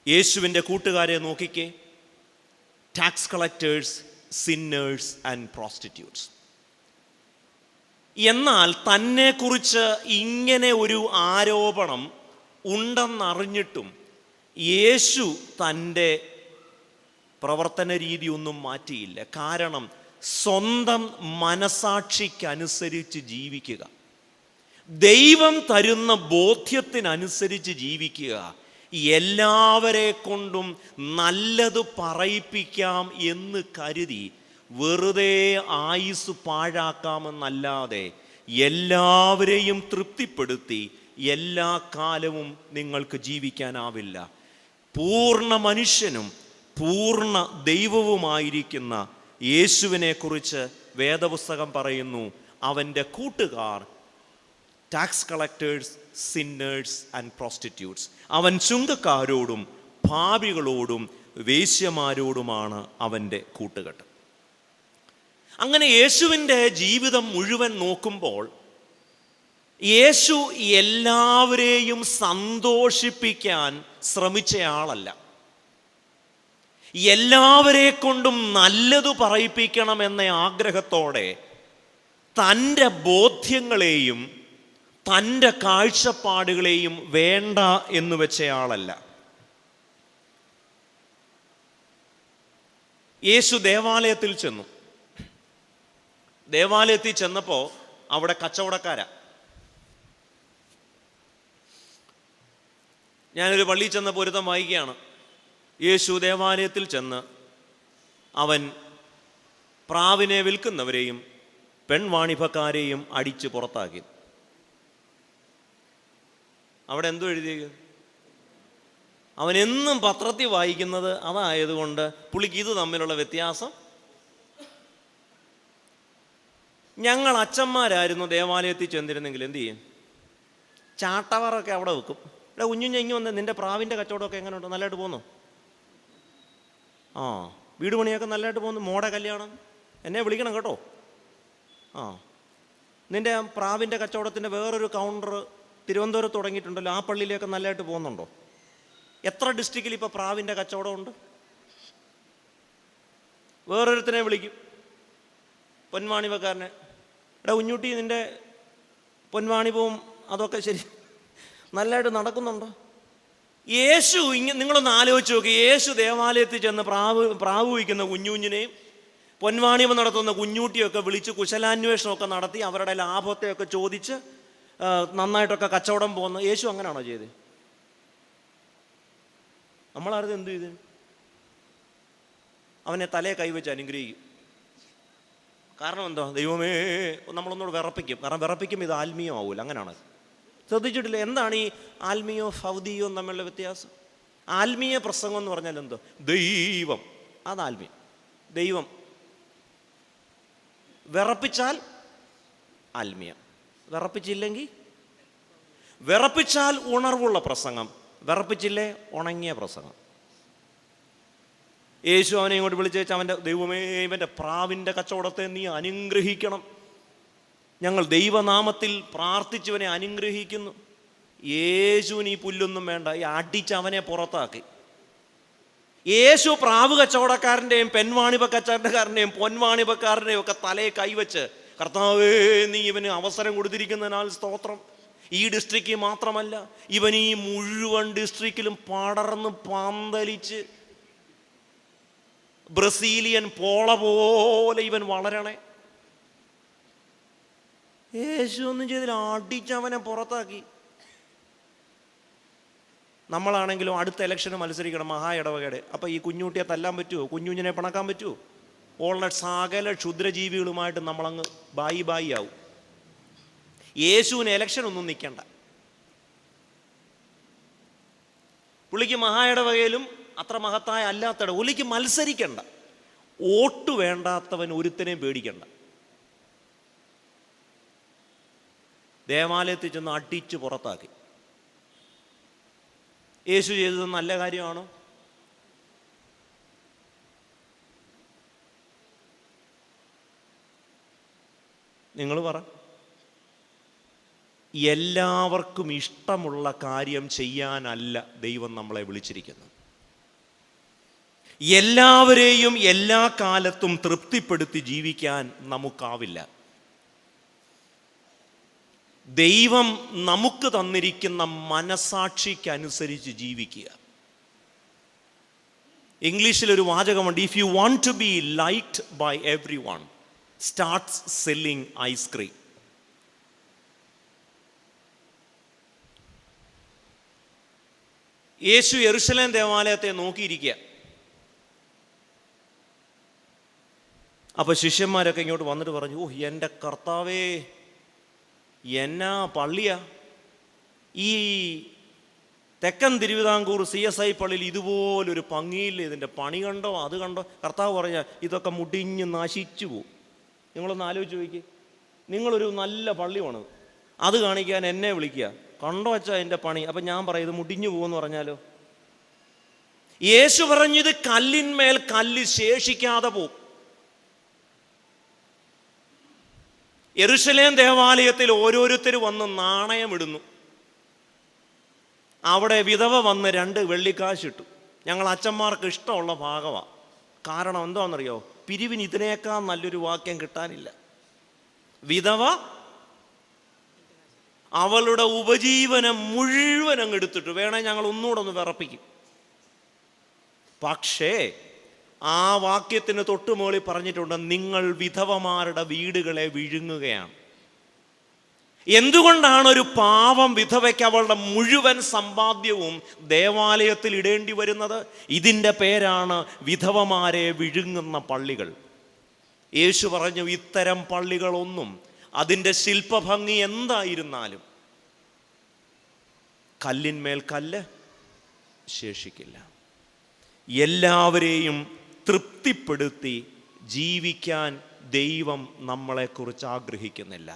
യേശുവിൻ്റെ കൂട്ടുകാരെ നോക്കിക്കേ, tax collectors, sinners and prostitutes. എന്നാൽ തന്നെക്കുറിച്ച് ഇങ്ങനെ ഒരു ആരോപണം ഉണ്ടെന്നറിഞ്ഞിട്ടും യേശു തൻ്റെ പ്രവർത്തന രീതി ഒന്നും മാറ്റിയില്ല. കാരണം സ്വന്തം മനസാക്ഷിക്കനുസരിച്ച് ജീവിക്കുക, ദൈവം തരുന്ന ബോധ്യത്തിനനുസരിച്ച് ജീവിക്കുക, എല്ലാവരെ കൊണ്ടും നല്ലത് പറയിപ്പിക്കാം എന്ന് കരുതി വെറുതെ ആയുസ് പാഴാക്കാമെന്നല്ലാതെ എല്ലാവരെയും തൃപ്തിപ്പെടുത്തി എല്ലാ കാലവും നിങ്ങൾക്ക് ജീവിക്കാനാവില്ല. പൂർണ്ണ മനുഷ്യനും പൂർണ്ണ ദൈവവുമായിരിക്കുന്ന യേശുവിനെ കുറിച്ച് വേദപുസ്തകം പറയുന്നു, അവൻ്റെ കൂട്ടുകാർ tax collectors, sinners and prostitutes. അവൻ ചുങ്കക്കാരോടും പാപികളോടും വേശ്യമാരോടുമാണ് അവൻ്റെ കൂട്ടുകെട്ട്. അങ്ങനെ യേശുവിൻ്റെ ജീവിതം മുഴുവൻ നോക്കുമ്പോൾ യേശു എല്ലാവരെയും സന്തോഷിപ്പിക്കാൻ ശ്രമിച്ചയാളല്ല. എല്ലാവരെ കൊണ്ടും നല്ലത് പറയിപ്പിക്കണമെന്ന ആഗ്രഹത്തോടെ തൻ്റെ ബോധ്യങ്ങളെയും തൻ്റെ കാഴ്ചപ്പാടുകളെയും വേണ്ട എന്ന് വെച്ചയാളല്ല. യേശു ദേവാലയത്തിൽ ചെന്നു. ദേവാലയത്തിൽ ചെന്നപ്പോൾ അവിടെ കച്ചവടക്കാരാ. ഞാനൊരു പള്ളിയിൽ ചെന്ന പൊരുത്തം വായിക്കുകയാണ്. യേശു ദേവാലയത്തിൽ ചെന്ന് അവൻ പ്രാവിനെ വിൽക്കുന്നവരെയും പെൺവാണിഭക്കാരെയും അടിച്ച് പുറത്താക്കി. അവിടെ എന്തോ എഴുതിയത്? അവൻ എന്നും പത്രത്തിൽ വായിക്കുന്നത് അതായതുകൊണ്ട് പുള്ളിക്ക് ഇത് തമ്മിലുള്ള വ്യത്യാസം. ഞങ്ങൾ അച്ഛന്മാരായിരുന്നു ദേവാലയത്തിൽ ചെന്നിരുന്നെങ്കിൽ എന്ത് ചെയ്യും? ചാട്ടവാറൊക്കെ അവിടെ വെക്കും. ഇവിടെ കുഞ്ഞുഞ്ഞ ഇങ്ങ് വന്ന് നിൻ്റെ പ്രാവിൻ്റെ കച്ചവടമൊക്കെ എങ്ങനെയുണ്ട്? നല്ലതായിട്ട് പോകുന്നു? ആ, വീട് പണിയൊക്കെ നല്ലതായിട്ട് പോകുന്നു. മോടെ കല്യാണം എന്നെ വിളിക്കണം കേട്ടോ. ആ, നിൻ്റെ പ്രാവിൻ്റെ കച്ചവടത്തിൻ്റെ വേറൊരു കൗണ്ടർ തിരുവനന്തപുരത്ത് തുടങ്ങിയിട്ടുണ്ടല്ലോ, ആ പള്ളിയിലേക്ക് നല്ലതായിട്ട് പോകുന്നുണ്ടോ? എത്ര ഡിസ്ട്രിക്റ്റിൽ ഇപ്പോൾ പ്രാവിൻ്റെ കച്ചവടമുണ്ട്? വേറൊരുത്തനെ വിളിക്കും, പൊന്മാണിവക്കാരനെ. എടാ കുഞ്ഞുട്ടി, നിൻ്റെ പൊന്മാണിപ്പവും അതൊക്കെ ശരി നല്ലതായിട്ട് നടക്കുന്നുണ്ടോ? യേശു നിങ്ങളൊന്ന് ആലോചിച്ച് നോക്കി. യേശു ദേവാലയത്തിൽ ചെന്ന് പ്രാവ് വയ്ക്കുന്ന കുഞ്ഞുഞ്ഞിനെയും പൊന്വാണിയം നടത്തുന്ന കുഞ്ഞൂട്ടിയൊക്കെ വിളിച്ച് കുശലാന്വേഷണമൊക്കെ നടത്തി അവരുടെ ലാഭത്തെയൊക്കെ ചോദിച്ച് നന്നായിട്ടൊക്കെ കച്ചവടം പോകുന്ന യേശു അങ്ങനെയാണോ ചെയ്തത്? നമ്മളാരും എന്തു ചെയ്ത്? അവനെ തലയെ കൈവച്ച് അനുഗ്രഹിക്കും. കാരണം എന്താ? ദൈവമേ നമ്മളൊന്നുകൂടെ വിറപ്പിക്കും. കാരണം വിറപ്പിക്കും, ഇത് ആത്മീയമാവൂല. അങ്ങനെയാണ്. ശ്രദ്ധിച്ചിട്ടില്ല? എന്താണ് ഈ ആത്മീയവും ഭൗതികവും തമ്മിലുള്ള വ്യത്യാസം? ആത്മീയ പ്രസംഗം എന്ന് പറഞ്ഞാൽ എന്തോ? ദൈവം, അത് ആത്മീയം. ദൈവം വിറപ്പിച്ചാൽ ആത്മീയം, വിറപ്പിച്ചില്ലെങ്കിൽ വിറപ്പിച്ചാൽ ഉണർവുള്ള പ്രസംഗം, വിറപ്പിച്ചില്ലേ ഉണങ്ങിയ പ്രസംഗം. യേശു അവനെ ഇങ്ങോട്ട് വിളിച്ചു വെച്ചാൽ അവൻ്റെ ദൈവമേ ഇവൻ്റെ പ്രാവിൻ്റെ കച്ചവടത്തെ നീ അനുഗ്രഹിക്കണം. ഞങ്ങൾ ദൈവനാമത്തിൽ പ്രാർത്ഥിച്ചവനെ അനുഗ്രഹിക്കുന്നു. യേശുവിന് ഈ പുല്ലൊന്നും വേണ്ട, ഈ അടിച്ച് അവനെ പുറത്താക്കി. യേശു പ്രാവ് കച്ചവടക്കാരൻ്റെയും പെൺവാണിപക്കാരൻ്റെയും പൊൻവാണിപക്കാരൻ്റെയും ഒക്കെ തലയെ കൈവച്ച്, കർത്താവേ നീ ഇവന് അവസരം കൊടുത്തിരിക്കുന്നതിനാൽ സ്തോത്രം. ഈ ഡിസ്ട്രിക്റ്റ് മാത്രമല്ല, ഇവൻ ഈ മുഴുവൻ ഡിസ്ട്രിക്റ്റിലും പടർന്ന് പന്തലിച്ച് ബ്രസീലിയൻ പോള പോലെ ഇവൻ വളരണേ. യേശു ഒന്നും ചെയ്തില്ല, അടിച്ചവനെ പുറത്താക്കി. നമ്മളാണെങ്കിലും അടുത്ത ഇലക്ഷന് മത്സരിക്കണം, മഹാ ഇടവകയുടെ. അപ്പം ഈ കുഞ്ഞുട്ടിയെ തല്ലാൻ പറ്റുമോ? കുഞ്ഞുഞ്ഞിനെ പിണക്കാൻ പറ്റുമോ? ഉള്ള സകല ക്ഷുദ്രജീവികളുമായിട്ട് നമ്മളങ്ങ് ബായി ആവും. യേശുവിന് ഇലക്ഷൻ ഒന്നും നിൽക്കണ്ട. പുള്ളിക്ക് മഹാ ഇടവകയിലും അത്ര മഹത്തായ അല്ലാത്ത പുള്ളിക്ക് മത്സരിക്കണ്ട. വോട്ട് വേണ്ടാത്തവൻ ഒരുത്തനെയും പേടിക്കണ്ട. ദേവാലയത്തിൽ ചെന്ന് അടിച്ച് പുറത്താക്കി. യേശു ചെയ്തത് നല്ല കാര്യമാണോ? നിങ്ങൾ പറ. എല്ലാവർക്കും ഇഷ്ടമുള്ള കാര്യം ചെയ്യാനല്ല ദൈവം നമ്മളെ വിളിച്ചിരിക്കുന്നത്. എല്ലാവരെയും എല്ലാ കാലത്തും തൃപ്തിപ്പെടുത്തി ജീവിക്കാൻ നമുക്കാവില്ല. ദൈവം നമുക്ക് തന്നിരിക്കുന്ന മനസാക്ഷിക്കനുസരിച്ച് ജീവിക്കുക. ഇംഗ്ലീഷിലൊരു വാചകമുണ്ട്, if you want to be liked by everyone starts selling ice cream. Yeshu Jerusalem ദേവാലയത്തെ നോക്കിയിരിക്കുക. അപ്പോൾ ശിഷ്യന്മാരൊക്കെ ഇങ്ങോട്ട് വന്നിട്ട് പറഞ്ഞു, ഓ എൻ്റെ കർത്താവേ, എന്നാ പള്ളിയാ ഈ തെക്കൻ തിരുവിതാംകൂർ CSI പള്ളിയിൽ ഇതുപോലൊരു ഭംഗിയില്ല, ഇതിൻ്റെ പണി കണ്ടോ അത് കണ്ടോ. കർത്താവ് പറഞ്ഞ ഇതൊക്കെ മുടിഞ്ഞ് നശിച്ചു പോവും. നിങ്ങളൊന്ന് ആലോചിച്ച് നോക്കി, നിങ്ങളൊരു നല്ല പള്ളിയാണ്, അത് കാണിക്കാൻ എന്നെ വിളിക്കുക, കണ്ടോ വച്ചാൽ എൻ്റെ പണി. അപ്പം ഞാൻ പറയും ഇത് മുടിഞ്ഞു പോകുമെന്ന് പറഞ്ഞാലോ? യേശു പറഞ്ഞു ഇത് കല്ലിന്മേൽ കല്ല് ശേഷിക്കാതെ പോകും. യെരൂശലേം ദേവാലയത്തിൽ ഓരോരുത്തർ വന്ന് നാണയമിടുന്നു. അവിടെ വിധവ വന്ന് 2 വെള്ളിക്കാശിട്ടു. ഞങ്ങൾ അച്ഛന്മാർക്ക് ഇഷ്ടമുള്ള ഭാഗമാണ്. കാരണം എന്താണെന്നറിയോ? പിരിവിന് ഇതിനേക്കാൾ നല്ലൊരു വാക്യം കിട്ടാനില്ല. വിധവ അവളുടെ ഉപജീവനം മുഴുവൻ അങ്ങ് എടുത്തിട്ട്, വേണേ ഞങ്ങൾ ഒന്നുകൂടെ ഒന്ന് വിറപ്പിക്കും. പക്ഷേ ആ വാക്യത്തിന് തൊട്ടുമോളിൽ പറഞ്ഞിട്ടുണ്ട്, നിങ്ങൾ വിധവമാരുടെ വീടുകളെ വിഴുങ്ങുകയാണ്. എന്തുകൊണ്ടാണ് ഒരു പാവം വിധവയ്ക്ക് അവളുടെ മുഴുവൻ സമ്പാദ്യവും ദേവാലയത്തിൽ ഇടേണ്ടി വരുന്നത്? ഇതിൻ്റെ പേരാണ് വിധവമാരെ വിഴുങ്ങുന്ന പള്ളികൾ. യേശു പറഞ്ഞു, ഇത്തരം പള്ളികളൊന്നും അതിൻ്റെ ശില്പഭംഗി എന്തായിരുന്നാലും കല്ലിന്മേൽ കല്ല് ശേഷിക്കില്ല. എല്ലാവരെയും തൃപ്തിപ്പെടുത്തി ജീവിക്കാൻ ദൈവം നമ്മളെക്കുറിച്ച് ആഗ്രഹിക്കുന്നില്ല.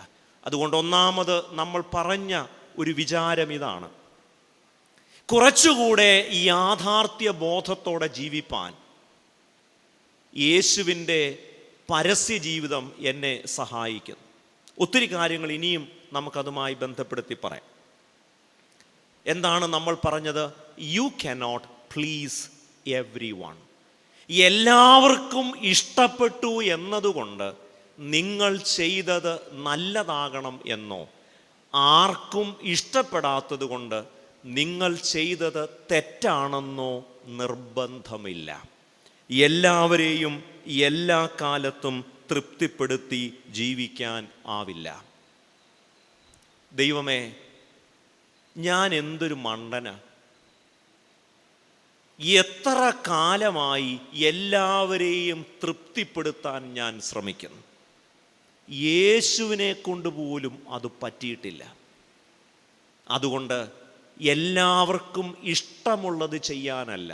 അതുകൊണ്ട് ഒന്നാമത് നമ്മൾ പറഞ്ഞ ഒരു വിചാരം ഇതാണ്, കുറച്ചുകൂടെ യാഥാർത്ഥ്യ ബോധത്തോടെ ജീവിപ്പാൻ യേശുവിൻ്റെ പരസ്യ ജീവിതം എന്നെ സഹായിക്കുന്നു. ഒത്തിരി കാര്യങ്ങൾ ഇനിയും നമുക്കതുമായി ബന്ധപ്പെടുത്തി പറയാം. എന്താണ് നമ്മൾ പറഞ്ഞത്? U cannot please every one. എല്ലാവർക്കും ഇഷ്ടപ്പെട്ടു എന്നതുകൊണ്ട് നിങ്ങൾ ചെയ്തത് നല്ലതാകണം എന്നോ, ആർക്കും ഇഷ്ടപ്പെടാത്തത് കൊണ്ട് നിങ്ങൾ ചെയ്തത് തെറ്റാണെന്നോ നിർബന്ധമില്ല. എല്ലാവരെയും എല്ലാ കാലത്തും തൃപ്തിപ്പെടുത്തി ജീവിക്കാൻ ആവില്ല. ദൈവമേ, ഞാൻ എന്തൊരു മണ്ടനാ! എത്ര കാലമായി എല്ലാവരെയും തൃപ്തിപ്പെടുത്താൻ ഞാൻ ശ്രമിക്കുന്നു. യേശുവിനെ കൊണ്ടുപോലും അത് പറ്റിയിട്ടില്ല. അതുകൊണ്ട് എല്ലാവർക്കും ഇഷ്ടമുള്ളത് ചെയ്യാനല്ല,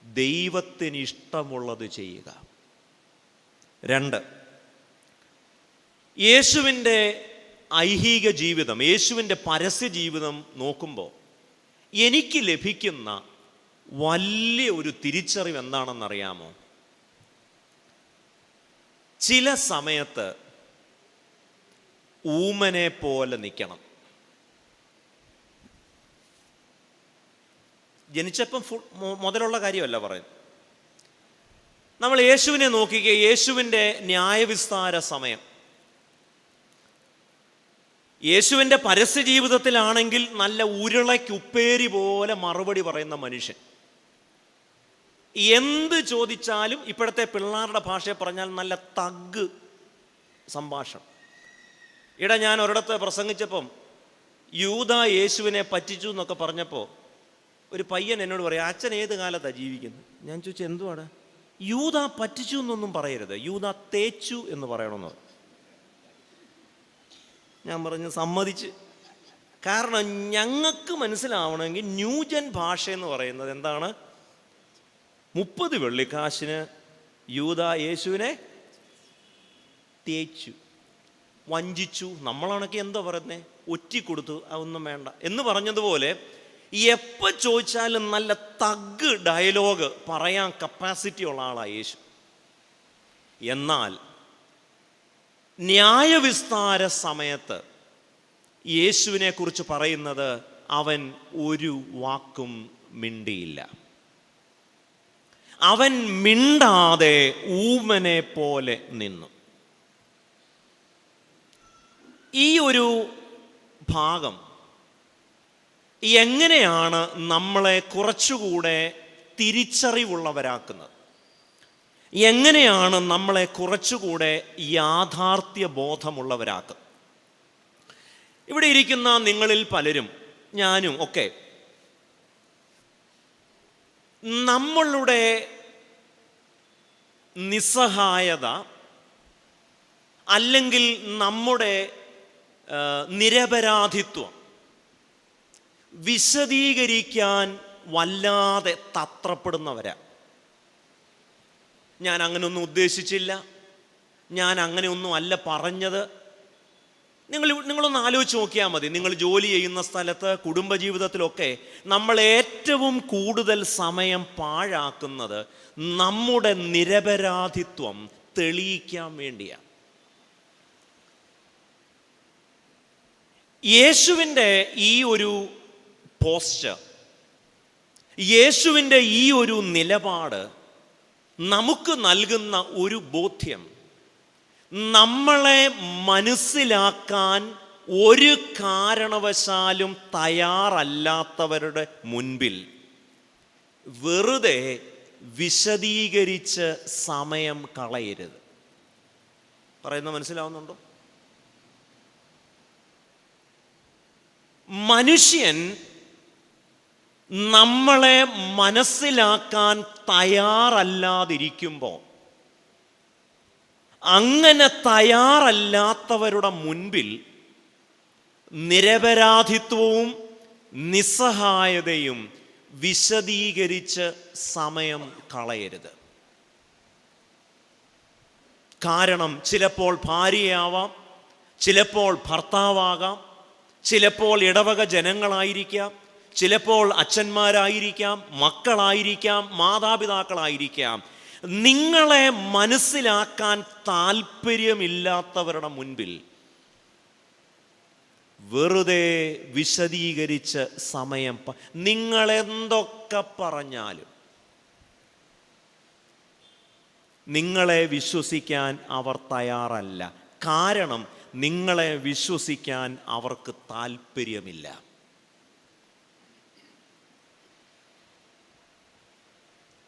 ദൈവത്തിന് ഇഷ്ടമുള്ളത് ചെയ്യുക. 2, യേശുവിൻ്റെ ഐഹിക ജീവിതം, യേശുവിൻ്റെ പരസ്യ ജീവിതം നോക്കുമ്പോൾ എനിക്ക് ലഭിക്കുന്ന വലിയ ഒരു തിരിച്ചറിവ് എന്താണെന്നറിയാമോ? ചില സമയത്ത് ഊമനെ പോലെ നിൽക്കണം. ജനിച്ചപ്പം മുതലുള്ള കാര്യമല്ല പറയുന്നത്. നമ്മൾ യേശുവിനെ നോക്കിക്കുക, യേശുവിൻ്റെ ന്യായവിസ്താര സമയം, യേശുവിൻ്റെ പരസ്യ ജീവിതത്തിലാണെങ്കിൽ നല്ല ഉരുളയ്ക്കുപ്പേരി പോലെ മറുപടി പറയുന്ന മനുഷ്യൻ. എന്ത് ചോദിച്ചാലും ഇപ്പോഴത്തെ പിള്ളേരുടെ ഭാഷയെ പറഞ്ഞാൽ നല്ല തഗ് സംഭാഷണം. ഞാൻ ഒരിടത്ത് പ്രസംഗിച്ചപ്പം യൂദ യേശുവിനെ പറ്റിച്ചു എന്നൊക്കെ പറഞ്ഞപ്പോൾ ഒരു പയ്യൻ എന്നോട് പറയും, അച്ഛൻ ഏത് കാലത്താണ് ജീവിക്കുന്നത്? ഞാൻ ചോദിച്ചു, എന്തുവാണ്? യൂദ പറ്റിച്ചു എന്നൊന്നും പറയരുത്, യൂദ തേച്ചു എന്ന് പറയണമെന്ന്. ഞാൻ പറഞ്ഞു സമ്മതിച്ച്. കാരണം ഞങ്ങൾക്ക് മനസ്സിലാവണമെങ്കിൽ ന്യൂജൻ ഭാഷ എന്ന് പറയുന്നത് എന്താണ്? 30 വെള്ളിക്കാശിന് യൂദ യേശുവിനെ തേച്ചു, വഞ്ചിച്ചു. നമ്മളാണെങ്കിൽ എന്താ പറയുന്നത്? ഒറ്റിക്കൊടുത്തു, അതൊന്നും വേണ്ട എന്ന് പറഞ്ഞതുപോലെ എപ്പോൾ ചോദിച്ചാലും നല്ല തഗ് ഡയലോഗ് പറയാൻ കപ്പാസിറ്റി ഉള്ള ആളാണ് യേശു. എന്നാൽ ന്യായവിസ്താര സമയത്ത് യേശുവിനെ കുറിച്ച് പറയുന്നത്, അവൻ ഒരു വാക്കും മിണ്ടിയില്ല. അവൻ മിണ്ടാതെ ഊമനെ പോലെ നിന്നു. ഈ ഒരു ഭാഗം എങ്ങനെയാണ് നമ്മളെ കുറച്ചുകൂടെ തിരിച്ചറിവുള്ളവരാക്കുന്നത്? എങ്ങനെയാണ് നമ്മളെ കുറച്ചുകൂടെ യാഥാർത്ഥ്യ ബോധമുള്ളവരാക്കുന്നത്? ഇവിടെ ഇരിക്കുന്ന നിങ്ങളിൽ പലരും, ഞാനും ഒക്കെ, നമ്മളുടെ നിസ്സഹായത, അല്ലെങ്കിൽ നമ്മുടെ നിരപരാധിത്വം വിശദീകരിക്കാൻ വല്ലാതെ തത്രപ്പെടുന്നവരാ. ഞാൻ അങ്ങനെയൊന്നും ഉദ്ദേശിച്ചില്ല, ഞാൻ അങ്ങനെയൊന്നും അല്ല പറഞ്ഞത്. നിങ്ങളൊന്ന് ആലോചിച്ച് നോക്കിയാൽ മതി. നിങ്ങൾ ജോലി ചെയ്യുന്ന സ്ഥലത്ത്, കുടുംബജീവിതത്തിലൊക്കെ നമ്മൾ ഏറ്റവും കൂടുതൽ സമയം പാഴാക്കുന്നത് നമ്മുടെ നിരപരാധിത്വം തെളിയിക്കാൻ വേണ്ടിയാണ്. യേശുവിൻ്റെ ഈ ഒരു പോസ്ചർ, യേശുവിൻ്റെ ഈ ഒരു നിലപാട് നമുക്ക് നൽകുന്ന ഒരു ബോധ്യം, നമ്മളെ മനസ്സിലാക്കാൻ ഒരു കാരണവശാലും തയ്യാറല്ലാത്തവരുടെ മുൻപിൽ വെറുതെ വിശദീകരിച്ച് സമയം കളയരുത്. പറയുന്നത് മനസ്സിലാവുന്നുണ്ടോ? മനുഷ്യൻ നമ്മളെ മനസ്സിലാക്കാൻ തയ്യാറല്ലാതിരിക്കുമ്പോൾ, അങ്ങനെ തയ്യാറല്ലാത്തവരുടെ മുൻപിൽ നിരപരാധിത്വവും നിസ്സഹായതയും വിശദീകരിച്ച് സമയം കളയരുത്. കാരണം ചിലപ്പോൾ ഭാര്യയാവാം, ചിലപ്പോൾ ഭർത്താവാകാം, ചിലപ്പോൾ ഇടവക ജനങ്ങളായിരിക്കാം, ചിലപ്പോൾ അച്ഛന്മാരായിരിക്കാം, മക്കളായിരിക്കാം, മാതാപിതാക്കളായിരിക്കാം. നിങ്ങളെ മനസ്സിലാക്കാൻ താല്പര്യമില്ലാത്തവരുടെ മുൻപിൽ വെറുതെ വിശദീകരിച്ച് സമയം നിങ്ങളെന്തൊക്കെ പറഞ്ഞാലും നിങ്ങളെ വിശ്വസിക്കാൻ അവർ തയ്യാറല്ല. കാരണം നിങ്ങളെ വിശ്വസിക്കാൻ അവർക്ക് താല്പര്യമില്ല.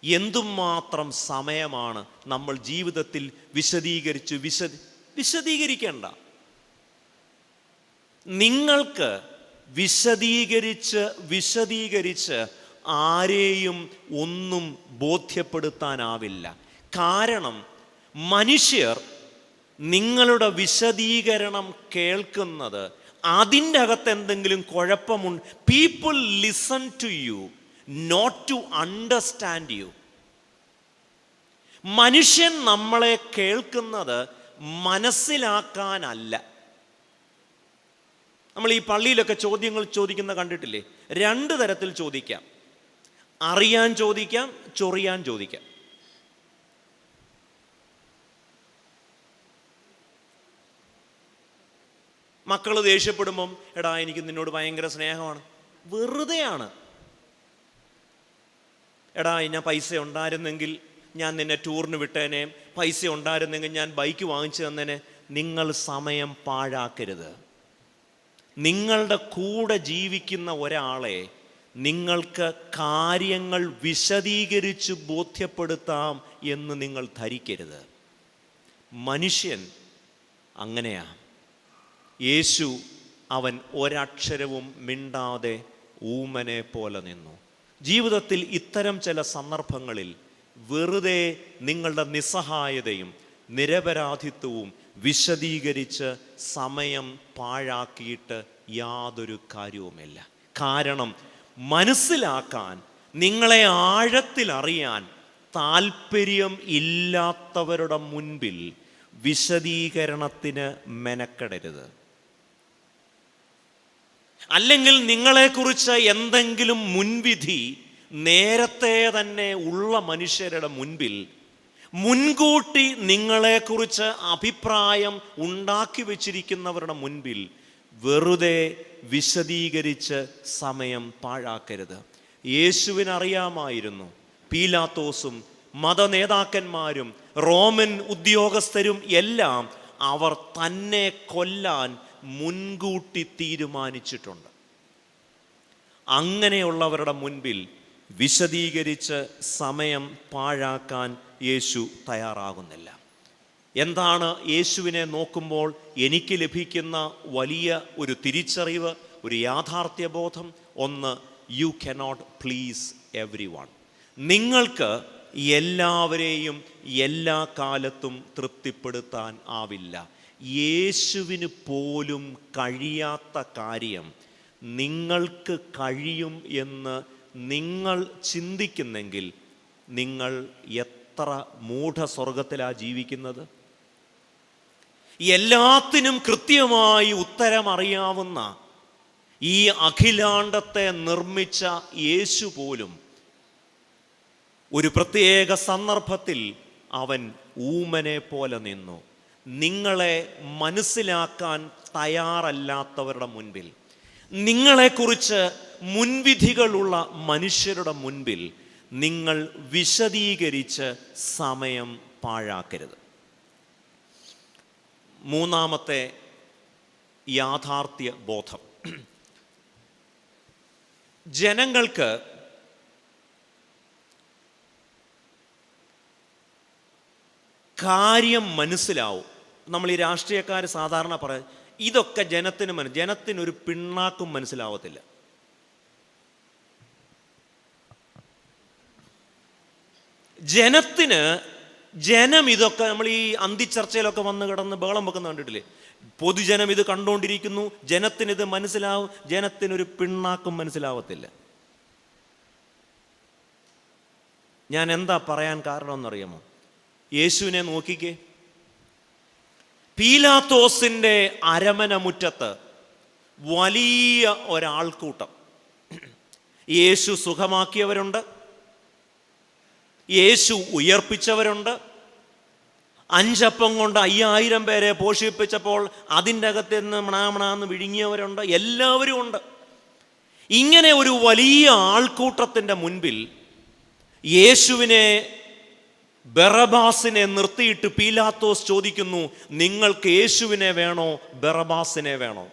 എന്തുമാത്രം സമയമാണ് നമ്മൾ ജീവിതത്തിൽ വിശദീകരിക്കേണ്ട. നിങ്ങൾക്ക് വിശദീകരിച്ച് ആരെയും ഒന്നും ബോധ്യപ്പെടുത്താനാവില്ല. കാരണം മനുഷ്യർ നിങ്ങളുടെ വിശദീകരണം കേൾക്കുന്നത് അതിൻ്റെ അകത്ത് എന്തെങ്കിലും കുഴപ്പമുണ്ട്. People listen to you not to understand you. മനുഷ്യൻ നമ്മളെ കേൾക്കുന്നത് മനസ്സിലാക്കാനല്ല. നമ്മൾ ഈ പള്ളിയിലൊക്കെ ചോദ്യങ്ങൾ ചോദിക്കുന്ന കണ്ടിട്ടില്ലേ? 2 തരത്തിൽ ചോദിക്കാം. അറിയാൻ ചോദിക്കാം, ചൊറിയാൻ ചോദിക്കാം. മക്കൾ ദേഷ്യപ്പെടുമ്പം, എടാ എനിക്ക് നിന്നോട് ഭയങ്കര സ്നേഹമാണ്, വെറുതെയാണ്. എടാ ഞാൻ പൈസ ഉണ്ടായിരുന്നെങ്കിൽ ഞാൻ നിന്നെ ടൂറിന് വിട്ടേനെ, പൈസ ഉണ്ടായിരുന്നെങ്കിൽ ഞാൻ ബൈക്ക് വാങ്ങിച്ചു തന്നേനെ. നിങ്ങൾ സമയം പാഴാക്കരുത്. നിങ്ങളുടെ കൂടെ ജീവിക്കുന്ന ഒരാളെ നിങ്ങൾക്ക് കാര്യങ്ങൾ വിശദീകരിച്ച് ബോധ്യപ്പെടുത്താം എന്ന് നിങ്ങൾ ധരിക്കരുത്. മനുഷ്യൻ അങ്ങനെയാണ്. യേശു അവൻ ഒരക്ഷരവും മിണ്ടാതെ ഊമനെ പോലെ നിന്നു. ജീവിതത്തിൽ ഇത്തരം ചില സന്ദർഭങ്ങളിൽ വെറുതെ നിങ്ങളുടെ നിസ്സഹായതയും നിരപരാധിത്വവും വിശദീകരിച്ച് സമയം പാഴാക്കിയിട്ട് യാതൊരു കാര്യവുമില്ല. കാരണം മനസ്സിലാക്കാൻ, നിങ്ങളെ ആഴത്തിൽ അറിയാൻ താല്പര്യം ഇല്ലാത്തവരുടെ മുൻപിൽ വിശദീകരണത്തിന് മെനക്കെടരുത്. അല്ലെങ്കിൽ നിങ്ങളെക്കുറിച്ച് എന്തെങ്കിലും മുൻവിധി നേരത്തെ തന്നെ ഉള്ള മനുഷ്യരുടെ മുൻപിൽ മുൻകൂട്ടി നിങ്ങളെക്കുറിച്ച് അഭിപ്രായം ഉണ്ടാക്കി വച്ചിരിക്കുന്നവരുടെ മുൻപിൽ വെറുതെ വിശദീകരിച്ച് സമയം പാഴാക്കരുത്. യേശുവിനറിയാമായിരുന്നു പീലാത്തോസും മതനേതാക്കന്മാരും റോമൻ ഉദ്യോഗസ്ഥരും എല്ലാം അവർ തന്നെ കൊല്ലാൻ മുൻകൂട്ടി തീരുമാനിച്ചിട്ടുണ്ട്. അങ്ങനെയുള്ളവരുടെ മുൻപിൽ വിശദീകരിച്ച് സമയം പാഴാക്കാൻ യേശു തയ്യാറാകുന്നില്ല. എന്താണ് യേശുവിനെ നോക്കുമ്പോൾ എനിക്ക് ലഭിക്കുന്ന വലിയ ഒരു തിരിച്ചറിവ്, ഒരു യാഥാർത്ഥ്യബോധം? ഒന്ന്, U cannot please everyone. നിങ്ങൾക്ക് എല്ലാവരെയും എല്ലാ കാലത്തും തൃപ്തിപ്പെടുത്താൻ ആവില്ല. യേശുവിന് പോലും കഴിയാത്ത കാര്യം നിങ്ങൾക്ക് കഴിയും എന്ന് നിങ്ങൾ ചിന്തിക്കുന്നെങ്കിൽ നിങ്ങൾ എത്ര മൂഢസ്വർഗത്തിലാണ് ജീവിക്കുന്നത്? എല്ലാത്തിനും കൃത്യമായി ഉത്തരം അറിയാവുന്ന ഈ അഖിലാണ്ടത്തെ നിർമ്മിച്ച യേശു പോലും ഒരു പ്രത്യേക സന്ദർഭത്തിൽ അവൻ ഊമനെ പോലെ നിന്നു. നിങ്ങളെ മനസ്സിലാക്കാൻ തയ്യാറല്ലാത്തവരുടെ മുൻപിൽ, നിങ്ങളെക്കുറിച്ച് മുൻവിധികളുള്ള മനുഷ്യരുടെ മുൻപിൽ നിങ്ങൾ വിശദീകരിച്ച് സമയം പാഴാക്കരുത്. മൂന്നാമത്തെ യാഥാർത്ഥ്യ ബോധം. ജനങ്ങൾക്ക് കാര്യം മനസ്സിലാവും. നമ്മൾ ഈ രാഷ്ട്രീയക്കാർ സാധാരണ പറയും, ഇതൊക്കെ ജനത്തിനൊരു പിണ്ണാക്കും മനസ്സിലാവത്തില്ല. ജനം ഇതൊക്കെ, നമ്മൾ ഈ അന്തിച്ചർച്ചയിലൊക്കെ വന്ന് കിടന്ന് ബഹളം വെക്കുന്ന കണ്ടിട്ടില്ലേ? പൊതുജനം ഇത് കണ്ടുകൊണ്ടിരിക്കുന്നു, ജനത്തിനിത് മനസ്സിലാവും, ജനത്തിനൊരു പിണ്ണാക്കും മനസ്സിലാവത്തില്ല. ഞാൻ എന്താ പറയാൻ കാരണം എന്നറിയാമോ? യേശുവിനെ നോക്കിക്കേ. പീലാത്തോസിൻ്റെ അരമന മുറ്റത്ത് വലിയ ഒരാൾക്കൂട്ടം. യേശു സുഖമാക്കിയവരുണ്ട്, യേശു ഉയർപ്പിച്ചവരുണ്ട്, 5 അപ്പം കൊണ്ട് 5000 പേരെ പോഷിപ്പിച്ചപ്പോൾ അതിൻ്റെ അകത്ത് നിന്ന് മണാമണാന്ന് വിഴുങ്ങിയവരുണ്ട്, എല്ലാവരും ഉണ്ട്. ഇങ്ങനെ ഒരു വലിയ ആൾക്കൂട്ടത്തിൻ്റെ മുൻപിൽ യേശുവിനെ, ബറബാസിനെ നിർത്തിയിട്ട് പീലാത്തോസ് ചോദിക്കുന്നു, നിങ്ങൾക്ക് യേശുവിനെ വേണോ ബറബാസിനെ വേണോ?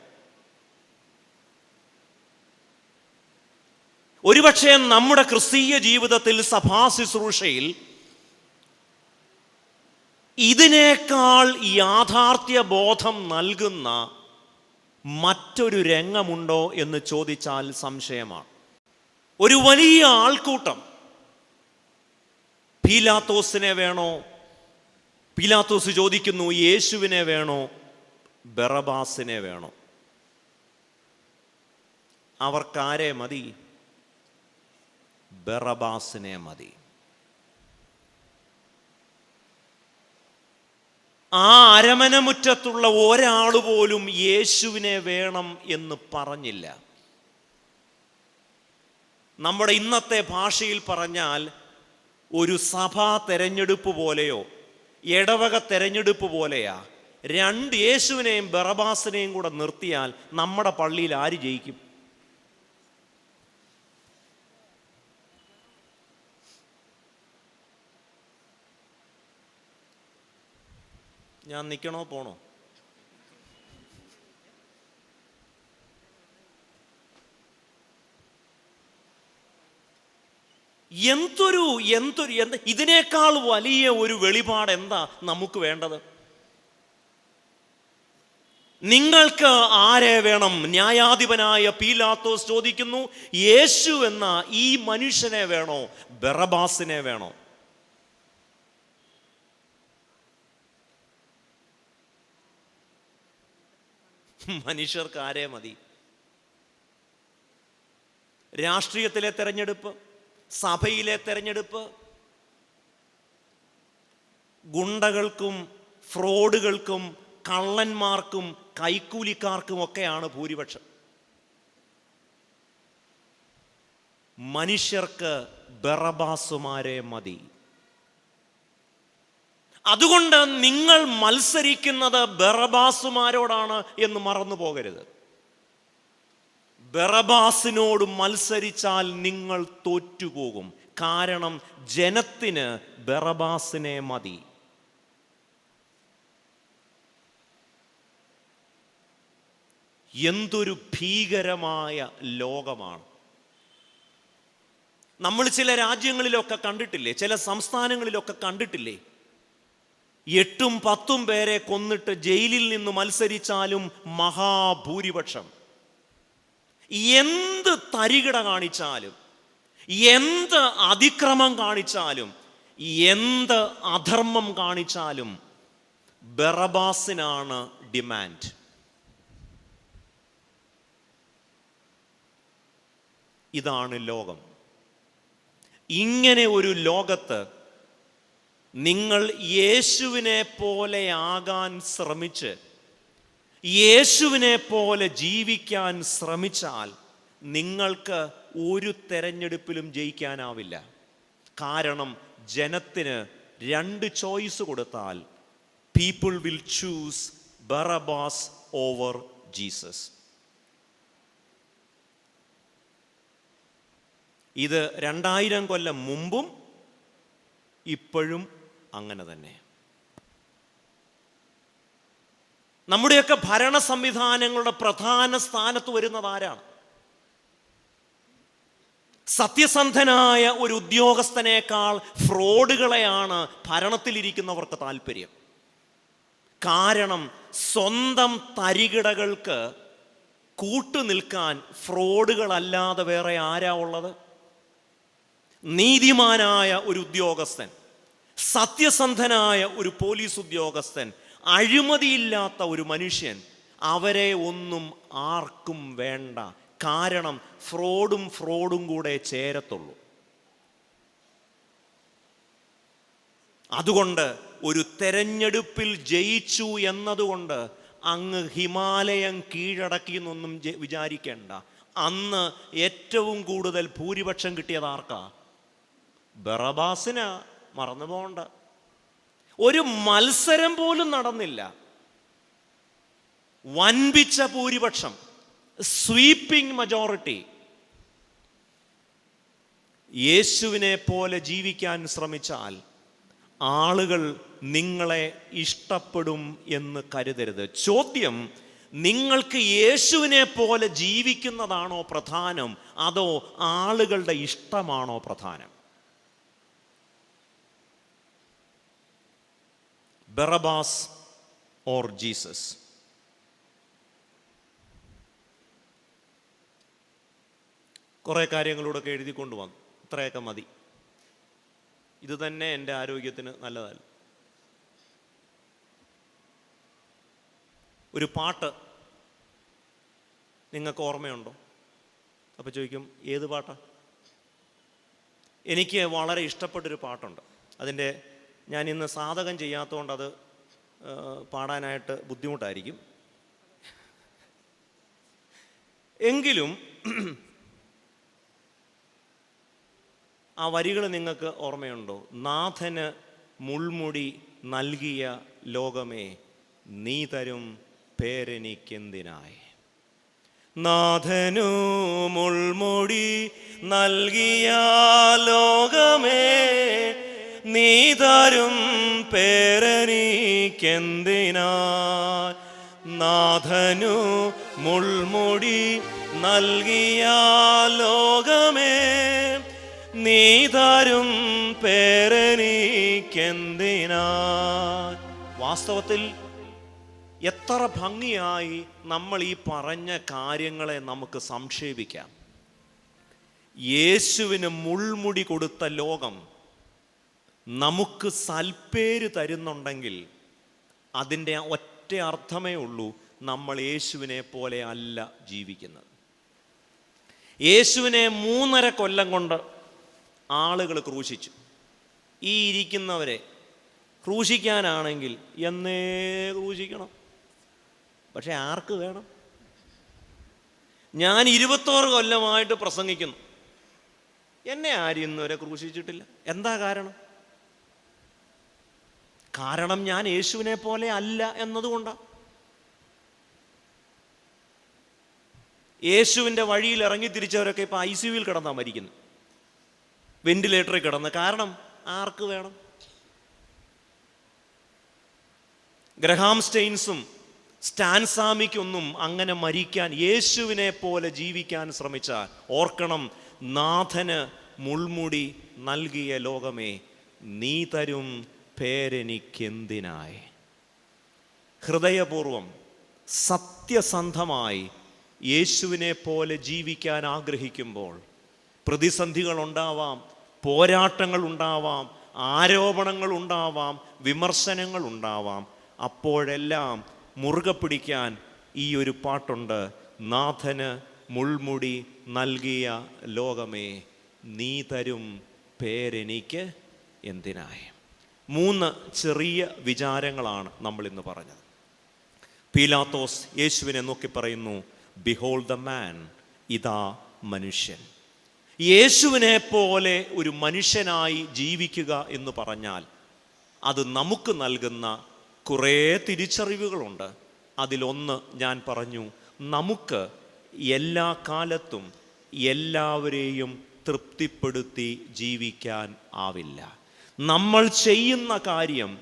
ഒരുപക്ഷെ നമ്മുടെ ക്രിസ്തീയ ജീവിതത്തിൽ, സഭാ ശുശ്രൂഷയിൽ ഇതിനേക്കാൾ യാഥാർത്ഥ്യ ബോധം നൽകുന്ന മറ്റൊരു രംഗമുണ്ടോ എന്ന് ചോദിച്ചാൽ സംശയമാണ്. ഒരു വലിയ ആൾക്കൂട്ടം പീലാത്തോസിനെ വേണോ? പീലാത്തോസ് ചോദിക്കുന്നു, യേശുവിനെ വേണോ ബറബാസിനെ വേണോ? അവർക്കാരെ മതി? ബറബാസിനെ മതി. ആ അരമനമുറ്റത്തുള്ള ഒരാൾ പോലും യേശുവിനെ വേണം എന്ന് പറഞ്ഞില്ല. നമ്മുടെ ഇന്നത്തെ ഭാഷയിൽ പറഞ്ഞാൽ ഒരു സഭാ തെരഞ്ഞെടുപ്പ് പോലെയോ ഇടവക തെരഞ്ഞെടുപ്പ് പോലെയാ. 2 യേശുവിനെയും ബറബാസിനെയും കൂടെ നിർത്തിയാൽ നമ്മുടെ പള്ളിയിൽ ആര് ജയിക്കും? ഞാൻ നിൽക്കണോ പോണോ? ഇതിനേക്കാൾ വലിയ ഒരു വെളിപാട് എന്താ നമുക്ക് വേണ്ടത്? നിങ്ങൾക്ക് ആരെ വേണം? ന്യായാധിപനായ പീലാത്തോസ് ചോദിക്കുന്നു, യേശു എന്ന ഈ മനുഷ്യനെ വേണോ ബറബാസിനെ വേണോ? മനുഷ്യർക്ക് ആരെ മതി? രാഷ്ട്രീയത്തിലെ തെരഞ്ഞെടുപ്പ്, സഭയിലെ തെരഞ്ഞെടുപ്പ്, ഗുണ്ടകൾക്കും ഫ്രോഡുകൾക്കും കള്ളന്മാർക്കും കൈക്കൂലിക്കാർക്കും ഒക്കെയാണ് ഭൂരിപക്ഷം. മനുഷ്യർക്ക് ബറബാസുമാരെ മതി. അതുകൊണ്ട് നിങ്ങൾ മത്സരിക്കുന്നത് ബറബാസുമാരോടാണ് എന്ന് മറന്നു പോകരുത്. ബറബാസിനോട് മത്സരിച്ചാൽ നിങ്ങൾ തോറ്റുപോകും. കാരണം ജനത്തിന് ബറബാസിനെ മതി. എന്തൊരു ഭീകരമായ ലോകമാണ്. നമ്മൾ ചില രാജ്യങ്ങളിലൊക്കെ കണ്ടിട്ടില്ലേ, ചില സംസ്ഥാനങ്ങളിലൊക്കെ കണ്ടിട്ടില്ലേ, 8ഉം 10ഉം പേരെ കൊന്നിട്ട് ജയിലിൽ നിന്ന് മത്സരിച്ചാലും മഹാഭൂരിപക്ഷം. എന്ത് തരികിട കാണിച്ചാലും, എന്ത് അതിക്രമം കാണിച്ചാലും, എന്ത് അധർമ്മം കാണിച്ചാലും ബറബാസിനാണ് ഡിമാൻഡ്. ഇതാണ് ലോകം. ഇങ്ങനെ ഒരു ലോകത്ത് നിങ്ങൾ യേശുവിനെ പോലെ ആകാൻ ശ്രമിച്ച് യേശുവിനെ പോലെ ജീവിക്കാൻ ശ്രമിച്ചാൽ നിങ്ങൾക്ക് ഒരു തെരഞ്ഞെടുപ്പിലും ജയിക്കാനാവില്ല. കാരണം ജനത്തിന് 2 ചോയ്സ് കൊടുത്താൽ people will choose Barabbas over Jesus. ഇത് 2000 കൊല്ലം മുമ്പും ഇപ്പോഴും അങ്ങനെ തന്നെ. നമ്മുടെയൊക്കെ ഭരണ സംവിധാനങ്ങളുടെ പ്രധാന സ്ഥാനത്ത് വരുന്നത് ആരാണ്? സത്യസന്ധനായ ഒരു ഉദ്യോഗസ്ഥനേക്കാൾ ഫ്രോഡുകളെയാണ് ഭരണത്തിലിരിക്കുന്നവർക്ക് താല്പര്യം. കാരണം സ്വന്തം തരികിടകൾക്ക് കൂട്ടുനിൽക്കാൻ ഫ്രോഡുകളല്ലാതെ വേറെ ആരാ ഉള്ളത്? നീതിമാനായ ഒരു ഉദ്യോഗസ്ഥൻ, സത്യസന്ധനായ ഒരു പോലീസ് ഉദ്യോഗസ്ഥൻ, അഴിമതിയില്ലാത്ത ഒരു മനുഷ്യൻ, അവരെ ഒന്നും ആർക്കും വേണ്ട. കാരണം ഫ്രോഡും കൂടെ ചേരത്തുള്ളൂ. അതുകൊണ്ട് ഒരു തെരഞ്ഞെടുപ്പിൽ ജയിച്ചു എന്നതുകൊണ്ട് അങ്ങ് ഹിമാലയം കീഴടക്കി എന്നൊന്നും വിചാരിക്കേണ്ട. അന്ന് ഏറ്റവും കൂടുതൽ ഭൂരിപക്ഷം കിട്ടിയത് ആർക്കാ? ബറബാസിനാ. മറന്നു പോകണ്ട. ഒരു മത്സരം പോലും നടന്നില്ല. വൻപിച്ച ഭൂരിപക്ഷം, സ്വീപ്പിംഗ് മജോറിറ്റി. യേശുവിനെ പോലെ ജീവിക്കാൻ ശ്രമിച്ചാൽ ആളുകൾ നിങ്ങളെ ഇഷ്ടപ്പെടും എന്ന് കരുതരുത്. ചോദ്യം, നിങ്ങൾക്ക് യേശുവിനെ പോലെ ജീവിക്കുന്നതാണോ പ്രധാനം, അതോ ആളുകളുടെ ഇഷ്ടമാണോ പ്രധാനം? Barabbas or Jesus? കുറേ കാര്യങ്ങളൂടെയൊക്കെ എഴുതിക്കൊണ്ട് വന്നു. ഇത്രയൊക്കെ മതി. ഇത് തന്നെ എൻ്റെ ആരോഗ്യത്തിന് നല്ലതല്ല. ഒരു പാട്ട് നിങ്ങൾക്ക് ഓർമ്മയുണ്ടോ? അപ്പോൾ ചോദിക്കും, ഏത് പാട്ടാ? എനിക്ക് വളരെ ഇഷ്ടപ്പെട്ടൊരു പാട്ടുണ്ട്. അതിൻ്റെ ഞാൻ ഇന്ന് സാധകം ചെയ്യാത്തതുകൊണ്ട് അത് പാടാനായിട്ട് ബുദ്ധിമുട്ടായിരിക്കും. എങ്കിലും ആ വരികൾ നിങ്ങൾക്ക് ഓർമ്മയുണ്ടോ? നാഥന് മുൾമുടി നൽകിയ ലോകമേ, നീ തരും പേരെനിക്കെന്തിനായി. നാഥനു മുൾമുടി നൽകിയ ലോകമേ, നീ തരും പേരെനിക്കെന്തിനായി. നാഥനു മുൾമുടി നൽകിയ ലോകമേ, നീ തരും പേരെനിക്കെന്തിനായി. വാസ്തവത്തിൽ എത്ര ഭംഗിയായി നമ്മൾ ഈ പറഞ്ഞ കാര്യങ്ങളെ നമുക്ക് സംക്ഷേപിക്കാം. യേശുവിന് മുൾമുടി കൊടുത്ത ലോകം നമുക്ക് സൽപ്പേര് തരുന്നുണ്ടെങ്കിൽ അതിൻ്റെ ഒറ്റ അർത്ഥമേ ഉള്ളൂ, നമ്മൾ യേശുവിനെ പോലെ അല്ല ജീവിക്കുന്നത്. യേശുവിനെ 3.5 കൊല്ലം കൊണ്ട് ആളുകൾ ക്രൂശിച്ചു. ഈ ഇരിക്കുന്നവരെ ക്രൂശിക്കാനാണെങ്കിൽ എന്നേ ക്രൂശിക്കണം. പക്ഷെ ആർക്ക് വേണം? ഞാൻ 21 കൊല്ലമായിട്ട് പ്രസംഗിക്കുന്നു, എന്നെ ആരും ഇന്നുവരെ ക്രൂശിച്ചിട്ടില്ല. എന്താ കാരണം? കാരണം ഞാൻ യേശുവിനെ പോലെ അല്ല എന്നതുകൊണ്ടാണ്. യേശുവിൻ്റെ വഴിയിൽ ഇറങ്ങി തിരിച്ചവരൊക്കെ ഇപ്പോൾ ICUവിൽ കിടന്നാ മരിക്കുന്നു, വെന്റിലേറ്ററിൽ കിടന്ന്. കാരണം ആർക്ക് വേണം? ഗ്രഹാം സ്റ്റെയിൻസും സ്റ്റാൻസാമിക്കൊന്നും അങ്ങനെ മരിക്കാൻ, യേശുവിനെ പോലെ ജീവിക്കാൻ ശ്രമിച്ചാൽ ഓർക്കണം, നാഥന് മുൾമുടി നൽകിയ ലോകമേ, നീ തരും പേരെനിക്കെന്തിനായി. ഹൃദയപൂർവം സത്യസന്ധമായി യേശുവിനെ പോലെ ജീവിക്കാൻ ആഗ്രഹിക്കുമ്പോൾ പ്രതിസന്ധികൾ ഉണ്ടാവാം, പോരാട്ടങ്ങൾ ഉണ്ടാവാം, ആരോപണങ്ങൾ ഉണ്ടാവാം, വിമർശനങ്ങൾ ഉണ്ടാവാം. അപ്പോഴെല്ലാം മുറുകെ പിടിക്കാൻ ഈ ഒരു പാട്ടുണ്ട്. നാഥന് മുൾമുടി നൽകിയ ലോകമേ, നീ തരും പേരെനിക്ക് എന്തിനായി. 3 ചെറിയ വിചാരങ്ങളാണ് നമ്മൾ ഇന്ന് പറഞ്ഞത്. പീലാത്തോസ് യേശുവിനെ നോക്കി പറയുന്നു, ബിഹോൾഡ് ദ മാൻ, ഇതാ മനുഷ്യൻ. യേശുവിനെ പോലെ ഒരു മനുഷ്യനായി ജീവിക്കുക എന്ന് പറഞ്ഞാൽ അത് നമുക്ക് നൽകുന്ന കുറേ തിരിച്ചറിവുകളുണ്ട്. അതിലൊന്ന് ഞാൻ പറഞ്ഞു, നമുക്ക് എല്ലാ കാലത്തും എല്ലാവരെയും തൃപ്തിപ്പെടുത്തി ജീവിക്കാൻ ആവില്ല. നമ്മൾ ചെയ്യുന്ന കാര്യം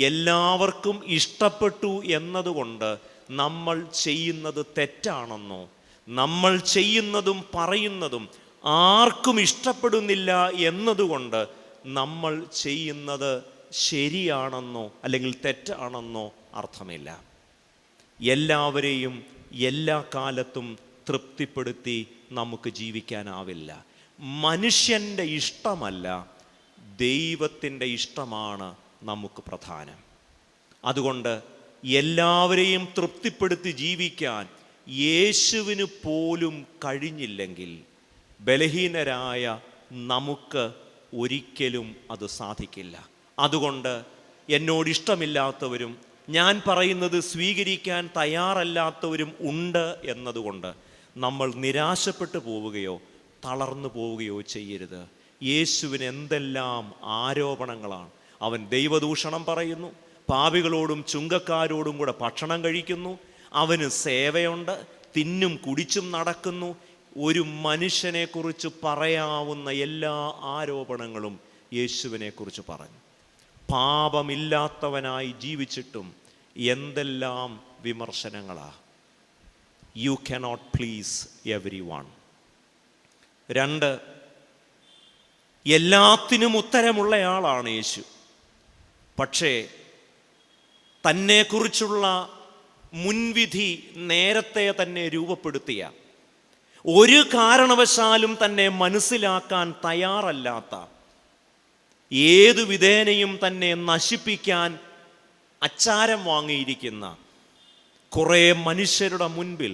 എല്ലാവർക്കും ഇഷ്ടപ്പെട്ടു എന്നതുകൊണ്ട് നമ്മൾ ചെയ്യുന്നത് തെറ്റാണെന്നോ, നമ്മൾ ചെയ്യുന്നതും പറയുന്നതും ആർക്കും ഇഷ്ടപ്പെടുന്നില്ല എന്നതുകൊണ്ട് നമ്മൾ ചെയ്യുന്നത് ശരിയാണെന്നോ അല്ലെങ്കിൽ തെറ്റാണെന്നോ അർത്ഥമില്ല. എല്ലാവരെയും എല്ലാ കാലത്തും തൃപ്തിപ്പെടുത്തി നമുക്ക് ജീവിക്കാനാവില്ല. മനുഷ്യൻ്റെ ഇഷ്ടമല്ല, ദൈവത്തിൻ്റെ ഇഷ്ടമാണ് നമുക്ക് പ്രധാനം. അതുകൊണ്ട് എല്ലാവരെയും തൃപ്തിപ്പെടുത്തി ജീവിക്കാൻ യേശുവിന് പോലും കഴിഞ്ഞില്ലെങ്കിൽ ബലഹീനരായ നമുക്ക് ഒരിക്കലും അത് സാധിക്കില്ല. അതുകൊണ്ട് എന്നോടിഷ്ടമില്ലാത്തവരും ഞാൻ പറയുന്നത് സ്വീകരിക്കാൻ തയ്യാറല്ലാത്തവരും ഉണ്ട് എന്നതുകൊണ്ട് നമ്മൾ നിരാശപ്പെട്ടു പോവുകയോ തളർന്നു പോവുകയോ ചെയ്യരുത്. യേശുവിന് എന്തെല്ലാം ആരോപണങ്ങളാണ്. അവൻ ദൈവദൂഷണം പറയുന്നു, പാപികളോടും ചുങ്കക്കാരോടും കൂടെ ഭക്ഷണം കഴിക്കുന്നു, അവന് സേവയുണ്ട്, തിന്നും കുടിച്ചും നടക്കുന്നു. ഒരു മനുഷ്യനെക്കുറിച്ച് പറയാവുന്ന എല്ലാ ആരോപണങ്ങളും യേശുവിനെക്കുറിച്ച് പറഞ്ഞു. പാപമില്ലാത്തവനായി ജീവിച്ചിട്ടും എന്തെല്ലാം വിമർശനങ്ങളാ. You cannot please everyone. 2, എല്ലാത്തിനും ഉത്തരമുള്ളയാളാണ് യേശു. പക്ഷേ തന്നെക്കുറിച്ചുള്ള മുൻവിധി നേരത്തെ തന്നെ രൂപപ്പെടുത്തിയ, ഒരു കാരണവശാലും തന്നെ മനസ്സിലാക്കാൻ തയ്യാറല്ലാത്ത, ഏതു വിധേനയും തന്നെ നശിപ്പിക്കാൻ അച്ചാരം വാങ്ങിയിരിക്കുന്ന കുറേ മനുഷ്യരുടെ മുൻപിൽ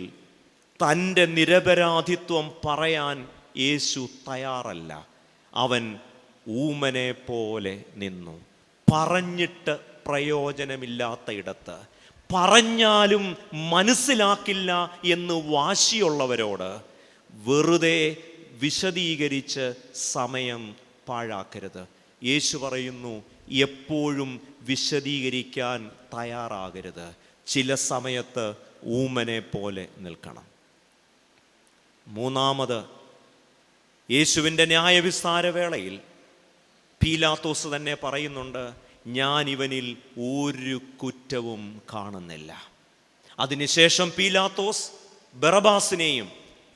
തൻ്റെ നിരപരാധിത്വം പറയാൻ യേശു തയ്യാറല്ല. അവൻ ഊമനെ പോലെ നിന്നു. പറഞ്ഞിട്ട് പ്രയോജനമില്ലാത്ത ഇടത്ത്, പറഞ്ഞാലും മനസ്സിലാക്കില്ല എന്ന് വാശിയുള്ളവരോട് വെറുതെ വിശദീകരിച്ച് സമയം പാഴാക്കരുത്. യേശു പറയുന്നു, എപ്പോഴും വിശദീകരിക്കാൻ തയ്യാറാകരുത്. ചില സമയത്ത് ഊമനെ പോലെ നിൽക്കണം. 3, യേശുവിൻ്റെ ന്യായവിസ്താരവേളയിൽ പീലാത്തോസ് തന്നെ പറയുന്നുണ്ട്, ഞാൻ ഇവനിൽ ഒരു കുറ്റവും കാണുന്നില്ല. അതിനുശേഷം പീലാത്തോസ് ബറബാസിനെയും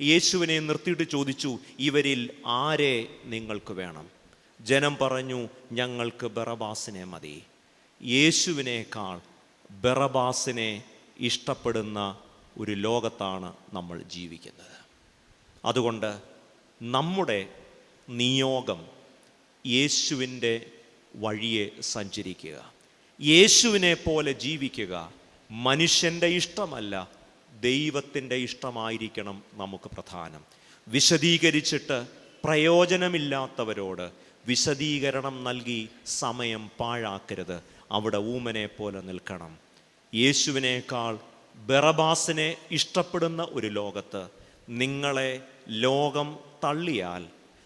യേശുവിനെയും നിർത്തിയിട്ട് ചോദിച്ചു, ഇവരിൽ ആരെ നിങ്ങൾക്ക് വേണം? ജനം പറഞ്ഞു, ഞങ്ങൾക്ക് ബറബാസിനെ മതി. യേശുവിനേക്കാൾ ബറബാസിനെ ഇഷ്ടപ്പെടുന്ന ഒരു ലോകത്താണ് നമ്മൾ ജീവിക്കുന്നത്. അതുകൊണ്ട് നമ്മുടെ നിയോഗം യേശുവിൻ്റെ വഴിയെ സഞ്ചരിക്കുക, യേശുവിനെ പോലെ ജീവിക്കുക. മനുഷ്യൻ്റെ ഇഷ്ടമല്ല, ദൈവത്തിൻ്റെ ഇഷ്ടമായിരിക്കണം നമുക്ക് പ്രധാനം. വിശദീകരിച്ചിട്ട് പ്രയോജനമില്ലാത്തവരോട് വിശദീകരണം നൽകി സമയം പാഴാക്കരുത്. അവിടെ ഊമനെ പോലെ നിൽക്കണം. യേശുവിനേക്കാൾ ബറബാസിനെ ഇഷ്ടപ്പെടുന്ന ഒരു ലോകത്ത് നിങ്ങളെ ലോകം തള്ളിയാൽ,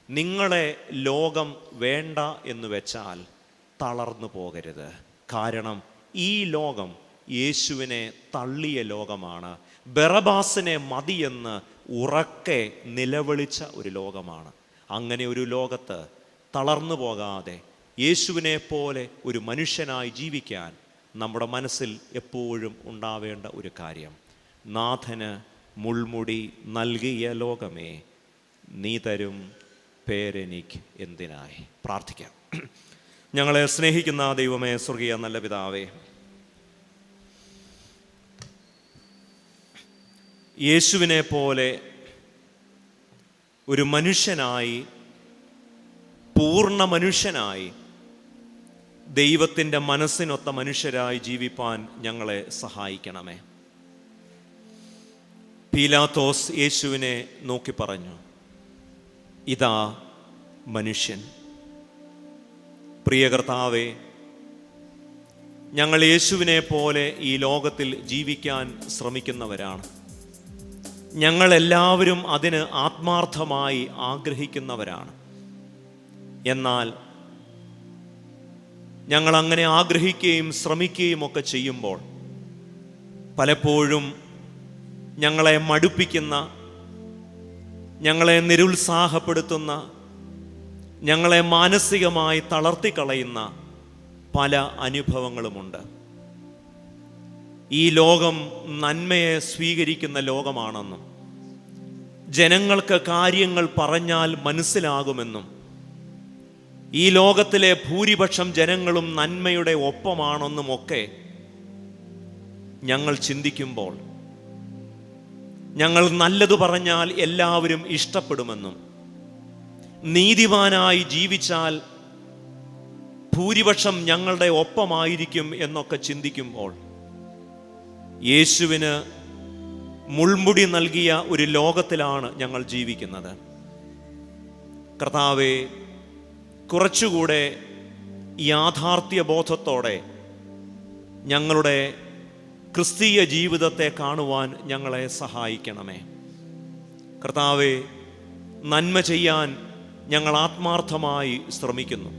നിങ്ങളെ ലോകം വേണ്ട എന്ന് വെച്ചാൽ തളർന്നു പോകരുത്. കാരണം ഈ ലോകം യേശുവിനെ തള്ളിയ ലോകമാണ്. ബറബാസിനെ മതിയെന്ന് ഉറക്കെ നിലവിളിച്ച ഒരു ലോകമാണ്. അങ്ങനെ ഒരു ലോകത്ത് തളർന്നു പോകാതെ യേശുവിനെ പോലെ ഒരു മനുഷ്യനായി ജീവിക്കാൻ നമ്മുടെ മനസ്സിൽ എപ്പോഴും ഉണ്ടാവേണ്ട ഒരു കാര്യം, നാഥന് മുൾമുടി നൽകിയ ലോകമേ, നീ തരും പേരെനിക്ക് എന്തിനായി. പ്രാർത്ഥിക്കാം. ഞങ്ങളെ സ്നേഹിക്കുന്ന ദൈവമേ, സ്വർഗീയ നല്ല പിതാവേ, യേശുവിനെ പോലെ ഒരു മനുഷ്യനായി, പൂർണ്ണ മനുഷ്യനായി, ദൈവത്തിൻ്റെ മനസ്സിനൊത്ത മനുഷ്യരായി ജീവിപ്പാൻ ഞങ്ങളെ സഹായിക്കണമേ. പീലാത്തോസ് യേശുവിനെ നോക്കി പറഞ്ഞു, ഇതാ മനുഷ്യൻ. പ്രിയ കർത്താവേ, ഞങ്ങൾ യേശുവിനെ പോലെ ഈ ലോകത്തിൽ ജീവിക്കാൻ ശ്രമിക്കുന്നവരാണ്. ഞങ്ങളെല്ലാവരും അതിന് ആത്മാർത്ഥമായി ആഗ്രഹിക്കുന്നവരാണ്. എന്നാൽ ഞങ്ങൾ അങ്ങനെ ആഗ്രഹിക്കുകയും ശ്രമിക്കുകയും ഒക്കെ ചെയ്യുമ്പോൾ പലപ്പോഴും ഞങ്ങളെ മടുപ്പിക്കുന്ന, ഞങ്ങളെ നിരുത്സാഹപ്പെടുത്തുന്ന, ഞങ്ങളെ മാനസികമായി തളർത്തിക്കളയുന്ന പല അനുഭവങ്ങളുമുണ്ട്. ഈ ലോകം നന്മയെ സ്വീകരിക്കുന്ന ലോകമാണെന്നും ജനങ്ങൾക്ക് കാര്യങ്ങൾ പറഞ്ഞാൽ മനസ്സിലാകുമെന്നും ഈ ലോകത്തിലെ ഭൂരിപക്ഷം ജനങ്ങളും നന്മയുടെ ഒപ്പമാണെന്നുമൊക്കെ ഞങ്ങൾ ചിന്തിക്കുമ്പോൾ, ഞങ്ങൾ നല്ലത് പറഞ്ഞാൽ എല്ലാവരും ഇഷ്ടപ്പെടുമെന്നും നീതിമാനായി ജീവിച്ചാൽ ഭൂരിപക്ഷം ഞങ്ങളുടെ ഒപ്പമായിരിക്കും എന്നൊക്കെ ചിന്തിക്കുമ്പോൾ, യേശുവിന് മുൾമുടി നൽകിയ ഒരു ലോകത്തിലാണ് ഞങ്ങൾ ജീവിക്കുന്നത്. കർത്താവേ, കുറച്ചുകൂടെ യാഥാർത്ഥ്യ ബോധത്തോടെ ഞങ്ങളുടെ ക്രിസ്തീയ ജീവിതത്തെ കാണുവാൻ ഞങ്ങളെ സഹായിക്കണമേ. കർത്താവേ, നന്മ ചെയ്യാൻ ഞങ്ങൾ ആത്മാർത്ഥമായി ശ്രമിക്കുന്നു.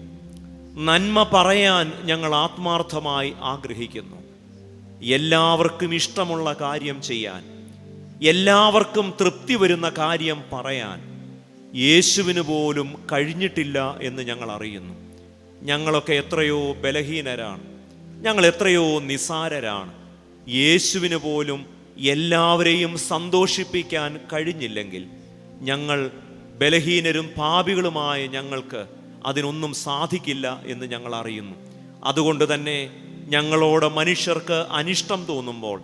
നന്മ പറയാൻ ഞങ്ങൾ ആത്മാർത്ഥമായി ആഗ്രഹിക്കുന്നു. എല്ലാവർക്കും ഇഷ്ടമുള്ള കാര്യം ചെയ്യാൻ, എല്ലാവർക്കും തൃപ്തി വരുന്ന കാര്യം പറയാൻ യേശുവിന് പോലും കഴിഞ്ഞിട്ടില്ല എന്ന് ഞങ്ങൾ അറിയുന്നു. ഞങ്ങളൊക്കെ എത്രയോ ബലഹീനരാണ്, ഞങ്ങൾ എത്രയോ നിസാരരാണ്. യേശുവിന് പോലും എല്ലാവരെയും സന്തോഷിപ്പിക്കാൻ കഴിഞ്ഞില്ലെങ്കിൽ ഞങ്ങൾ ബലഹീനരും പാപികളുമായ ഞങ്ങൾക്ക് അതിനൊന്നും സാധിക്കില്ല എന്ന് ഞങ്ങൾ അറിയുന്നു. അതുകൊണ്ട് തന്നെ ഞങ്ങളോട് മനുഷ്യർക്ക് അനിഷ്ടം തോന്നുമ്പോൾ,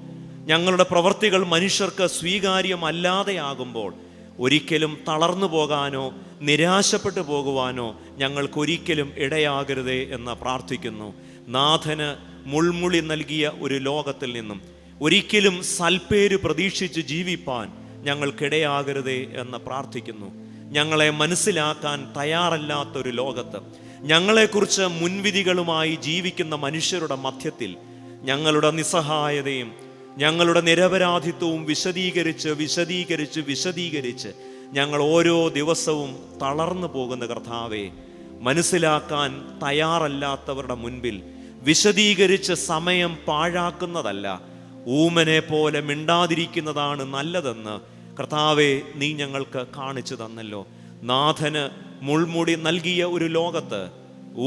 ഞങ്ങളുടെ പ്രവൃത്തികൾ മനുഷ്യർക്ക് സ്വീകാര്യമല്ലാതെയാകുമ്പോൾ ഒരിക്കലും തളർന്നു പോകാനോ നിരാശപ്പെട്ടു പോകുവാനോ ഞങ്ങൾക്കൊരിക്കലും ഇടയാകരുതേ എന്ന് പ്രാർത്ഥിക്കുന്നു. നാഥന് മുൾമുടി നൽകിയ ഒരു ലോകത്തിൽ നിന്നും ഒരിക്കലും സൽപ്പേര് പ്രതീക്ഷിച്ച് ജീവിപ്പാൻ ഞങ്ങൾക്കിടയാകരുതേ എന്ന് പ്രാർത്ഥിക്കുന്നു. ഞങ്ങളെ മനസ്സിലാക്കാൻ തയ്യാറല്ലാത്തൊരു ലോകത്ത്, ഞങ്ങളെക്കുറിച്ച് മുൻവിധികളുമായി ജീവിക്കുന്ന മനുഷ്യരുടെ മധ്യത്തിൽ ഞങ്ങളുടെ നിസ്സഹായതയും ഞങ്ങളുടെ നിരപരാധിത്വവും വിശദീകരിച്ച് ഞങ്ങൾ ഓരോ ദിവസവും തളർന്നു പോകുന്ന കർത്താവേ, മനസ്സിലാക്കാൻ തയ്യാറല്ലാത്തവരുടെ മുൻപിൽ വിശദീകരിച്ച് സമയം പാഴാക്കുന്നതല്ല, ഊമനെ പോലെ മിണ്ടാതിരിക്കുന്നതാണ് നല്ലതെന്ന് കർത്താവേ നീ ഞങ്ങൾക്ക് കാണിച്ചു തന്നല്ലോ. നാഥന് മുൾമുടി നൽകിയ ഒരു ലോകത്ത്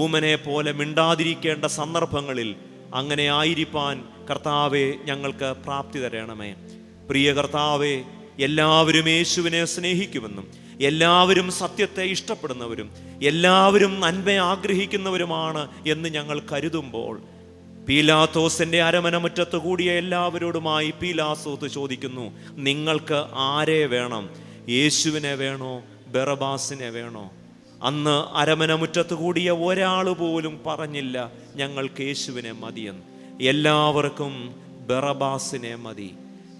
ഊമനെ പോലെ മിണ്ടാതിരിക്കേണ്ട സന്ദർഭങ്ങളിൽ അങ്ങനെ ആയിരിക്കാൻ കർത്താവെ ഞങ്ങൾക്ക് പ്രാപ്തി തരണമേ. പ്രിയ കർത്താവെ, എല്ലാവരും യേശുവിനെ സ്നേഹിക്കുമെന്നും എല്ലാവരും സത്യത്തെ ഇഷ്ടപ്പെടുന്നവരും എല്ലാവരും നന്മ ആഗ്രഹിക്കുന്നവരുമാണ് എന്ന് ഞങ്ങൾ കരുതുമ്പോൾ, പീലാത്തോസിന്റെ അരമന മുറ്റത്ത് കൂടിയ എല്ലാവരോടുമായി പീലാത്തോസ് ചോദിക്കുന്നു, നിങ്ങൾക്ക് ആരെ വേണം? യേശുവിനെ വേണോ ബറബാസിനെ വേണോ? അന്ന് അരമന മുറ്റത്ത് കൂടിയ ഒരാൾ പോലും പറഞ്ഞില്ല ഞങ്ങൾക്ക് യേശുവിനെ മതിയെന്ന്. എല്ലാവർക്കും ബറബാസിനെ മതി.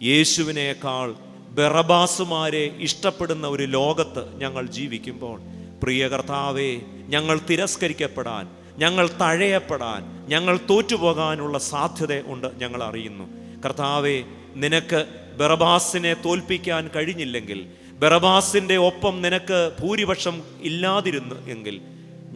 യേശുവിനേക്കാൾ ബറബാസുമാരെ ഇഷ്ടപ്പെടുന്ന ഒരു ലോകത്ത് ഞങ്ങൾ ജീവിക്കുമ്പോൾ, പ്രിയ കർത്താവേ, ഞങ്ങൾ തിരസ്കരിക്കപ്പെടാൻ, ഞങ്ങൾ തഴയപ്പെടാൻ, ഞങ്ങൾ തോറ്റുപോകാനുള്ള സാധ്യത ഉണ്ട് ഞങ്ങൾ അറിയുന്നു. കർത്താവേ, നിനക്ക് ബറബാസിനെ തോൽപ്പിക്കാൻ കഴിഞ്ഞില്ലെങ്കിൽ, ബറബാസിൻ്റെ ഒപ്പം നിനക്ക് ഭൂരിപക്ഷം ഇല്ലാതിരുന്നു എങ്കിൽ,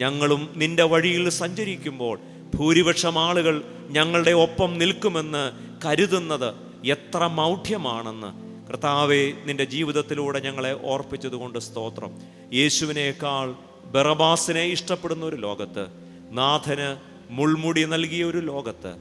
ഞങ്ങളും നിന്റെ വഴിയിൽ സഞ്ചരിക്കുമ്പോൾ ഭൂരിപക്ഷം ആളുകൾ ഞങ്ങളുടെ ഒപ്പം നിൽക്കുമെന്ന് കരുതുന്നത് എത്ര മൗഢ്യമാണെന്ന് കർത്താവെ നിന്റെ ജീവിതത്തിലൂടെ ഞങ്ങളെ ഓർപ്പിച്ചതുകൊണ്ട് സ്തോത്രം. യേശുവിനേക്കാൾ ബറബാസിനെ ഇഷ്ടപ്പെടുന്ന ഒരു ലോകത്ത്, നാഥന് മുൾമുടി നൽകിയ ഒരു ലോകത്ത്,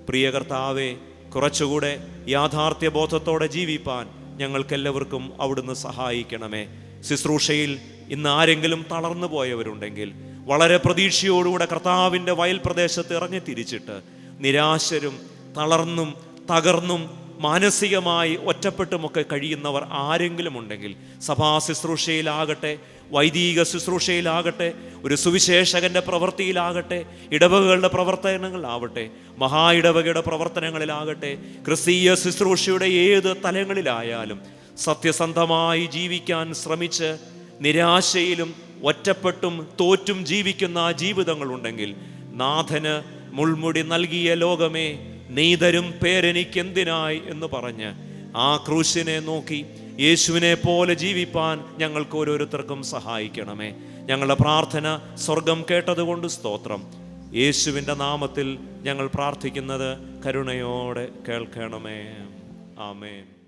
പ്രിയ കർത്താവെ, കുറച്ചുകൂടെ യാഥാർത്ഥ്യബോധത്തോടെ ജീവിപ്പാൻ ഞങ്ങൾക്കെല്ലാവർക്കും അവിടുന്ന് സഹായിക്കണമേ. ശുശ്രൂഷയിൽ ഇന്ന് ആരെങ്കിലും തളർന്നു പോയവരുണ്ടെങ്കിൽ, വളരെ പ്രതീക്ഷയോടുകൂടെ കർത്താവിൻ്റെ വയൽ പ്രദേശത്ത് ഇറങ്ങി തിരിച്ചിട്ട് നിരാശരും തളർന്നും തകർന്നും മാനസികമായി ഒറ്റപ്പെട്ടുമൊക്കെ കഴിയുന്നവർ ആരെങ്കിലും ഉണ്ടെങ്കിൽ, സഭാ ശുശ്രൂഷയിലാകട്ടെ, വൈദിക ശുശ്രൂഷയിലാകട്ടെ, ഒരു സുവിശേഷകന്റെ പ്രവൃത്തിയിലാകട്ടെ, ഇടവകകളുടെ പ്രവർത്തനങ്ങളാവട്ടെ, മഹാ ഇടവകയുടെ പ്രവർത്തനങ്ങളിലാകട്ടെ, ക്രിസ്തീയ ശുശ്രൂഷയുടെ ഏത് തലങ്ങളിലായാലും സത്യസന്ധമായി ജീവിക്കാൻ ശ്രമിച്ച് നിരാശയിലും ഒറ്റപ്പെട്ടും തോറ്റും ജീവിക്കുന്ന ജീവിതങ്ങളുണ്ടെങ്കിൽ, നാഥന് മുൾമുടി നൽകിയ ലോകമേ നീ തരും പേരെനിക്കെന്തിനായി എന്ന് പറഞ്ഞ് ആ ക്രൂശിനെ നോക്കി യേശുവിനെ പോലെ ജീവിപ്പാൻ ഞങ്ങൾക്ക് ഓരോരുത്തർക്കും സഹായിക്കണമേ. ഞങ്ങളുടെ പ്രാർത്ഥന സ്വർഗം കേട്ടതുകൊണ്ട് സ്തോത്രം. യേശുവിൻ്റെ നാമത്തിൽ ഞങ്ങൾ പ്രാർത്ഥിക്കുന്നത് കരുണയോടെ കേൾക്കണമേ. ആമേൻ.